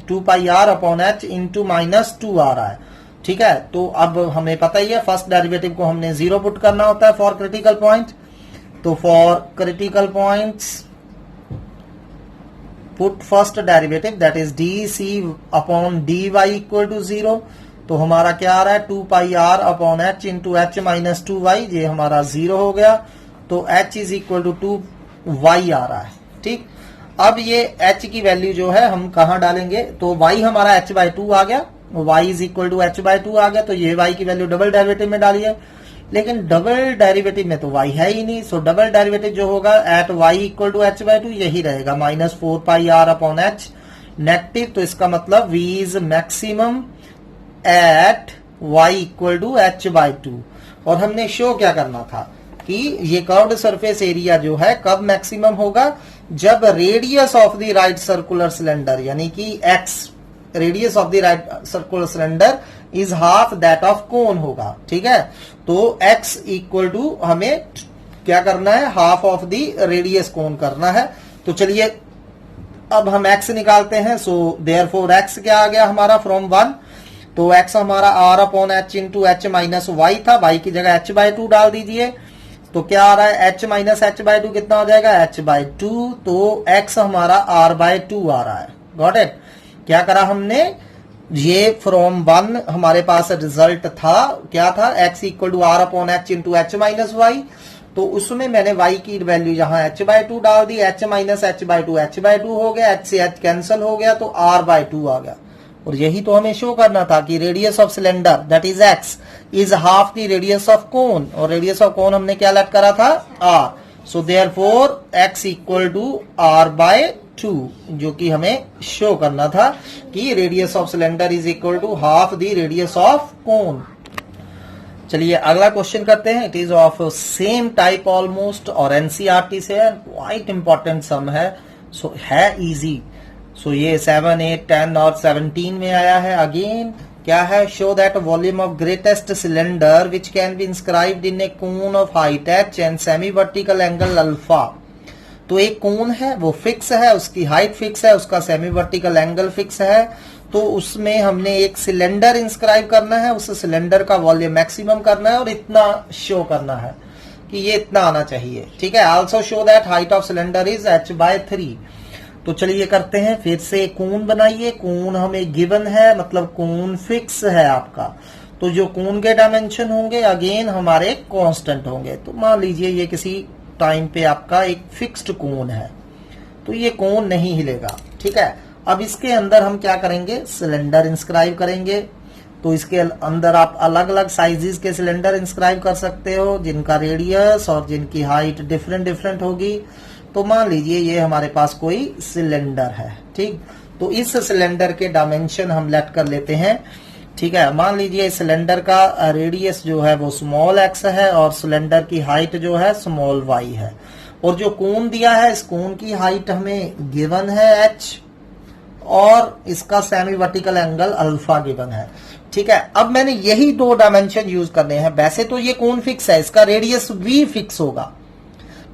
2 pi R upon H into minus 2 आ रहा है, ठीक है। तो अब हमें पता ही है फर्स्ट डेरिवेटिव को हमने 0 पुट करना होता है फॉर क्रिटिकल पॉइंट, तो for critical points put first derivative that is dc upon dy equal to 0, तो हमारा क्या आ रहा है, 2 pi R upon H into H minus 2y, ये हमारा 0 हो गया, तो h is equal to 2y आ रहा है, ठीक। अब ये h की वैल्यू जो है हम कहाँ डालेंगे, तो y हमारा h बाई 2 आ गया, y is equal to h by 2 आ गया, तो ये y की वैल्यू डबल डेरिवेटिव में डालिए, लेकिन डबल डेरिवेटिव में तो y है ही नहीं, सो डबल डेरिवेटिव जो होगा at y equal to H by 2 यही रहेगा, minus 4 pi R upon H negative, तो इसका मतलब v is maximum at y equal to H by 2। और हमने शो क्या करना था कि ये कर्व्ड सरफेस एरिया जो है कब मैक्सिमम होगा, जब radius of the right circular cylinder यानी कि x radius of the right circular cylinder is half that of cone होगा, ठीक है। तो x इक्वल टू हमें क्या करना है, हाफ ऑफ द रेडियस कोन करना है। तो चलिए अब हम x निकालते हैं, सो देयरफॉर x क्या आ गया हमारा फ्रॉम 1, तो x हमारा r upon H into H minus Y था, y की जगह h बाई 2 डाल दीजिए, तो क्या आ रहा है, h minus H by two कितना हो जाएगा, h बाई टू, तो x हमारा r बाई टू आ रहा है। Got it. क्या करा हमने, ये फ्रॉम 1 हमारे पास रिजल्ट था, क्या था, x equal to R upon H into H minus Y, तो उसमें मैंने y की वैल्यू यहाँ h बाई टू डाल दी, h minus H by two हो गया, h से h कैंसिल हो गया तो r बाई टू आ गया। और यही तो हमें शो करना था कि radius of cylinder that is x is half the radius of कोन, और रेडियस ऑफ कोन हमने क्या लेट करा था, r। So therefore x equal to r by 2, जो कि हमें शो करना था कि radius of cylinder is equal to half the radius of cone. चलिए अगला क्वेश्चन करते हैं। It is of same type almost और एनसीईआरटी से है, क्वाइट इंपॉर्टेंट सम है, सो है इजी। सो ये 7, 8, 10 और 17 में आया है। अगेन क्या है, show that volume of greatest cylinder which can be inscribed in A cone of height h and semi vertical angle alpha. तो एक कोन है वो फिक्स है, उसकी हाइट फिक्स है, उसका सेमी वर्टिकल एंगल फिक्स है, तो उसमें हमने एक सिलेंडर इंस्क्राइब करना है, उस सिलेंडर का वॉल्यूम मैक्सिमम करना है और इतना शो करना है कि ये इतना आना चाहिए। ठीक है। Also show that height of cylinder is h by 3। तो चलिए करते हैं, फिर से कोन बनाइए। कोन हमें गिवन है, मतलब कोन फिक्स है आपका, तो जो कोन के डायमेंशन होंगे अगेन हमारे कांस्टेंट होंगे। तो मान लीजिए ये किसी टाइम पे आपका एक फिक्स्ड कोन है, तो ये कोन नहीं हिलेगा। ठीक है। अब इसके अंदर हम क्या करेंगे, सिलेंडर इंस्क्राइब करेंगे। तो इसके अंदर आप अलग अलग साइजेस के सिलेंडर इंस्क्राइब कर सकते हो, जिनका रेडियस और जिनकी हाइट डिफरेंट डिफरेंट होगी। तो मान लीजिए ये हमारे पास कोई सिलेंडर है, ठीक। तो इस सिलेंडर के डायमेंशन हम लेट कर लेते हैं। ठीक है। मान लीजिए सिलेंडर का रेडियस जो है वो स्मॉल x है और सिलेंडर की हाइट जो है स्मॉल y है, और जो कोन दिया है इस कोन की हाइट हमें गिवन है h और इसका semi vertical angle alpha given है। ठीक है। अब मैंने यही दो डायमेंशन यूज करने हैं। वैसे तो ये कोन फिक्स है, इसका रेडियस भी फिक्स होगा,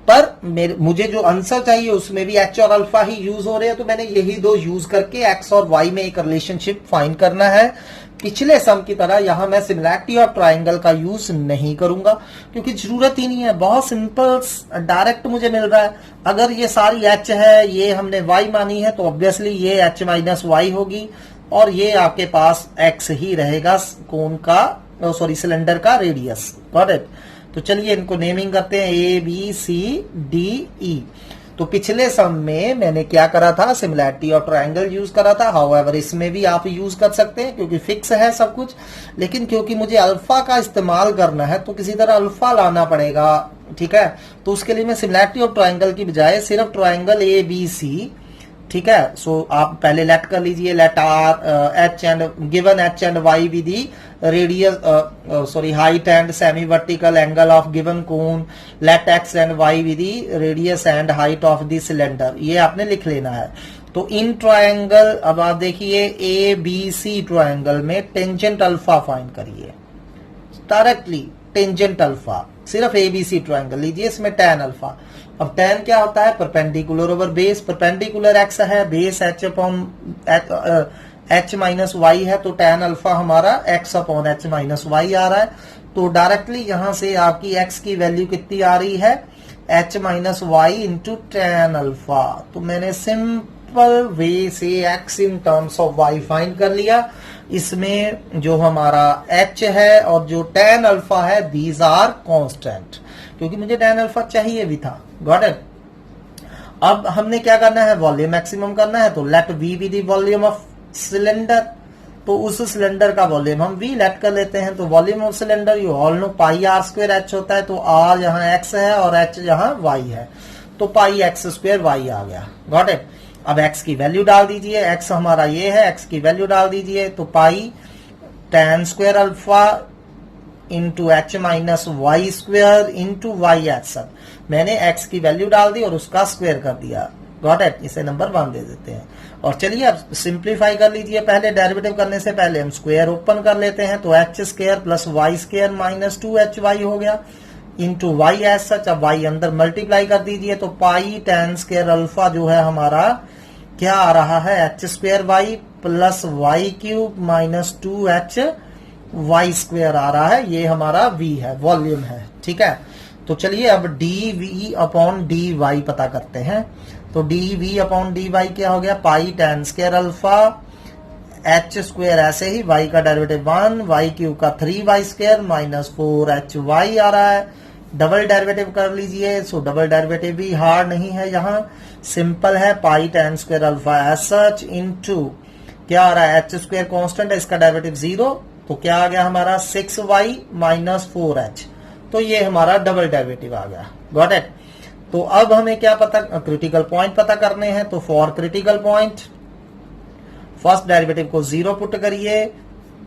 पर मुझे जो आंसर चाहिए उसमें भी h और अल्फा ही यूज हो रहे हैं, तो मैंने यही दो यूज करके x और y में एक रिलेशनशिप फाइंड करना है। पिछले सम की तरह यहां मैं सिमिलैरिटी और ट्राइंगल का यूज नहीं करूंगा, क्योंकि जरूरत ही नहीं है, बहुत सिंपल डायरेक्ट मुझे मिल रहा है। अगर ये सारी h है, ये हमने y मानी है, तो ऑब्वियसली ये h माइनस y होगी और ये आपके पास x ही रहेगा कोन का, सॉरी सिलेंडर का रेडियस। Got it. तो चलिए इनको नेमिंग करते हैं A B C D E। तो पिछले सम में मैंने क्या करा था, सिमिलैरिटी और ट्रायंगल यूज करा था। हाउएवर इसमें भी आप यूज कर सकते हैं क्योंकि फिक्स है सब कुछ, लेकिन क्योंकि मुझे अल्फा का इस्तेमाल करना है तो किसी तरह अल्फा लाना पड़ेगा। ठीक है। तो उसके लिए मैं सिमिलैरिटी और ट्रायंगल की बजाय सिर्फ ट्रायंगल ABC, ठीक है। सो आप पहले लेट कर लीजिए, let R H and given H and Y with the radius, sorry height and semi vertical angle of given cone, let X and Y with the radius and height of the cylinder. ये आपने लिख लेना है। तो in triangle, अब आप देखिए ABC triangle में टेंजेंट अल्फा फाइंड करिए डायरेक्टली, टेंजेंट अल्फा सिर्फ ABC ट्रायंगल लीजिए, इसमें tan अल्फा। अब tan क्या होता है, perpendicular over base, perpendicular x है, base h upon h minus Y है, तो tan अल्फा हमारा x upon h minus Y आ रहा है। तो डायरेक्टली यहां से आपकी x की वैल्यू कितनी आ रही है, h minus Y into tan alpha. तो मैंने सिंपल वे से x in terms of y find कर लिया। इसमें जो हमारा h है और जो tan अल्फा है, दीज आर कांस्टेंट, क्योंकि मुझे tan अल्फा चाहिए भी था। Got it. अब हमने क्या करना है, वॉल्यूम मैक्सिमम करना है, तो let v be the volume of cylinder. तो उस सिलेंडर का वॉल्यूम हम v लेट कर लेते हैं। तो volume of cylinder you all know pi are square h होता है, तो r यहाँ x है और h यहाँ y है, तो पाई x स्क्वायर y आ गया। Got it. अब x की वैल्यू डाल दीजिए, x हमारा ये है, x की वैल्यू डाल दीजिए, तो pi tan square alpha into H minus Y square into Y H. सब मैंने x की वैल्यू डाल दी और उसका स्क्वायर कर दिया। Got it. इसे नंबर 1 दे देते हैं। और चलिए अब सिंप्लीफाई कर लीजिए। पहले डेरिवेटिव करने से पहले हम स्क्वायर ओपन कर लेते हैं, तो H square plus Y square minus 2hy हो गया इंटू वाई एज सच। अब वाई अंदर मल्टीप्लाई कर दीजिए, तो पाई tan स्क्वायर अल्फा जो है हमारा क्या आ रहा है, H square Y plus Y cube minus 2hy Y square आ रहा है। ये हमारा v है, वॉल्यूम है। ठीक है। तो चलिए अब D V upon D Y पता करते हैं। तो D V upon D Y क्या हो गया, pi tan square alpha H square, ऐसे ही y का डेरिवेटिव 1, y क्यूब का 3y स्क्वायर माइनस 4hy आ रहा है। डबल डेरिवेटिव कर लीजिए। सो डबल डेरिवेटिव भी हार्ड नहीं है, यहाँ सिंपल है। Pi tan square alpha as such into क्या आ रहा है, एच स्क्वायर कांस्टेंट है, इसका डेरिवेटिव 0, तो क्या आ गया हमारा 6y माइनस 4h। तो ये हमारा डबल डेरिवेटिव आ गया। Got it. तो अब हमें क्या पता, क्रिटिकल पॉइंट पता करने हैं। तो for critical point first derivative को 0 पुट करिए,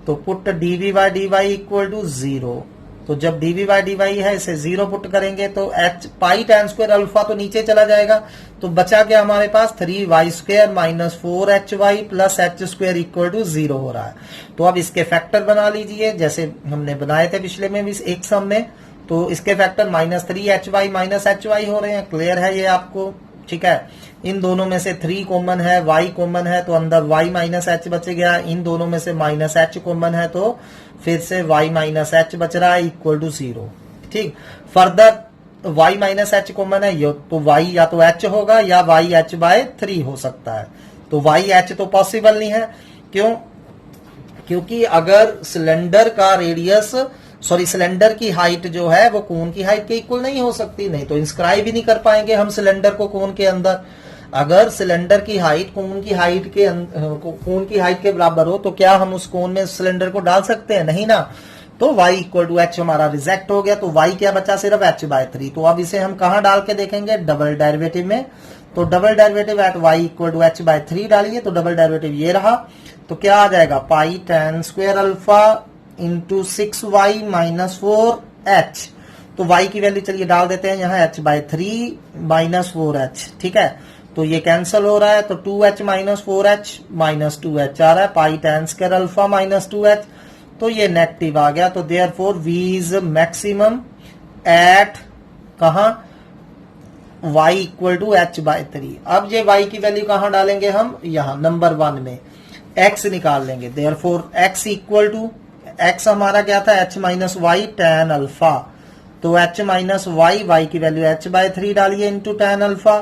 तो put DV by D Y equal to 0। तो जब डीवी बाई डी वाई है इसे 0 पुट करेंगे तो H pi tan square alpha तो नीचे चला जाएगा, तो बचा क्या हमारे पास 3y square minus 4hy plus H square equal to 0 हो रहा है। तो अब इसके फैक्टर बना लीजिए जैसे हमने बनाए थे पिछले में भी एक सम में। तो इसके factor minus 3hy minus hy हो रहे हैं। क्लियर है ये आपको, ठीक है। इन दोनों में से 3 कॉमन है, y कॉमन है, तो अंदर y माइनस h बच गया। इन दोनों में से माइनस h कॉमन है, तो फिर से y माइनस h बच रहा है इक्वल टू 0। ठीक। Further y minus h common है, तो y या तो h होगा या y h बाय 3 हो सकता है। तो y h तो पॉसिबल नहीं है, क्यों? क्योंकि अगर सिलेंडर का रेडियस सिलेंडर की हाइट जो है वो कोन की हाइट के इक्वल नहीं हो सकती, नहीं तो इंस्क्राइब ही नहीं कर पाएंगे हम सिलेंडर को कोन के अंदर। अगर सिलेंडर की हाइट कोन की हाइट के बराबर हो तो क्या हम उस कोन में सिलेंडर को डाल सकते हैं? नहीं ना। तो y इक्वल टू h हमारा रिजेक्ट हो गया, तो y क्या बचा, सिर्फ h बाय 3। तो अब इसे हम कहां डाल के देखेंगे, डबल डेरिवेटिव में। तो double derivative at y equal to h by 3 डालिए, तो डबल डेरिवेटिव ये रहा। तो क्या आ जाएगा, पाई tan square alpha into 6y minus 4h। तो y की वैल्यू चलिए डाल देते हैं यहाँ, h बाय 3 माइनस 4h। ठीक है, तो ये कैंसिल हो रहा है, तो 2h minus 4h minus 2h आ रहा है, pi tan square alpha minus 2h। तो ये नेगेटिव आ गया। तो therefore v is maximum at कहा, y equal to h by 3। अब ये y की वैल्यू कहां डालेंगे हम, यहाँ नंबर 1 में x निकाल लेंगे। Therefore x equal to, x हमारा क्या था, h minus Y tan alpha. तो h माइनस वाई, y की वैल्यू h बाय 3 डालिए इंटू tan अल्फा।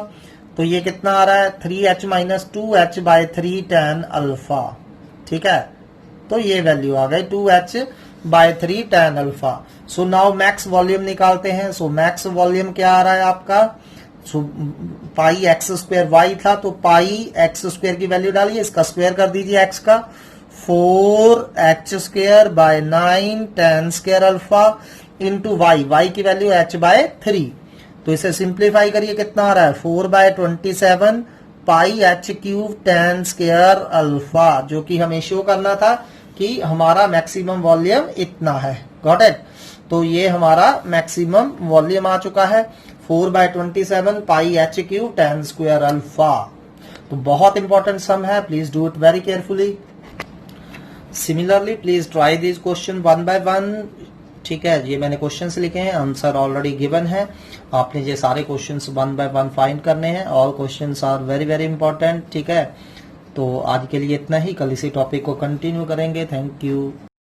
तो ये कितना आ रहा है, 3h minus 2h by 3 tan alpha. ठीक है, तो ये वैल्यू आ गई 2h by 3 tan alpha. So now max volume निकालते हैं। सो मैक्स वॉल्यूम क्या आ रहा है आपका, पाई एक्स स्क्वायर वाई था, तो पाई एक्स स्क्वायर की वैल्यू डालिए, इसका स्क्वायर कर दीजिए x का, 4h square by 9 tan square alpha into y की वैल्यू h बाय 3। तो इसे सिंप्लीफाई करिए, कितना आ रहा है, 4 बाय 27 पाई h cube tan square alpha, जो कि हमें शो करना था कि हमारा मैक्सिमम वॉल्यूम इतना है। Got it. तो ये हमारा मैक्सिमम वॉल्यूम आ चुका है, 4 बाय 27 पाई h cube tan square alpha. तो बहुत इंपॉर्टेंट सम है, please do it very carefully. Similarly please try this question one by one. ठीक है, ये मैंने क्वेश्चंस लिखे हैं, आंसर ऑलरेडी गिवन है। आपने ये सारे questions one by one find करने हैं। All questions are very very important. ठीक है, तो आज के लिए इतना ही, कल इसी टॉपिक को कंटिन्यू करेंगे। Thank you.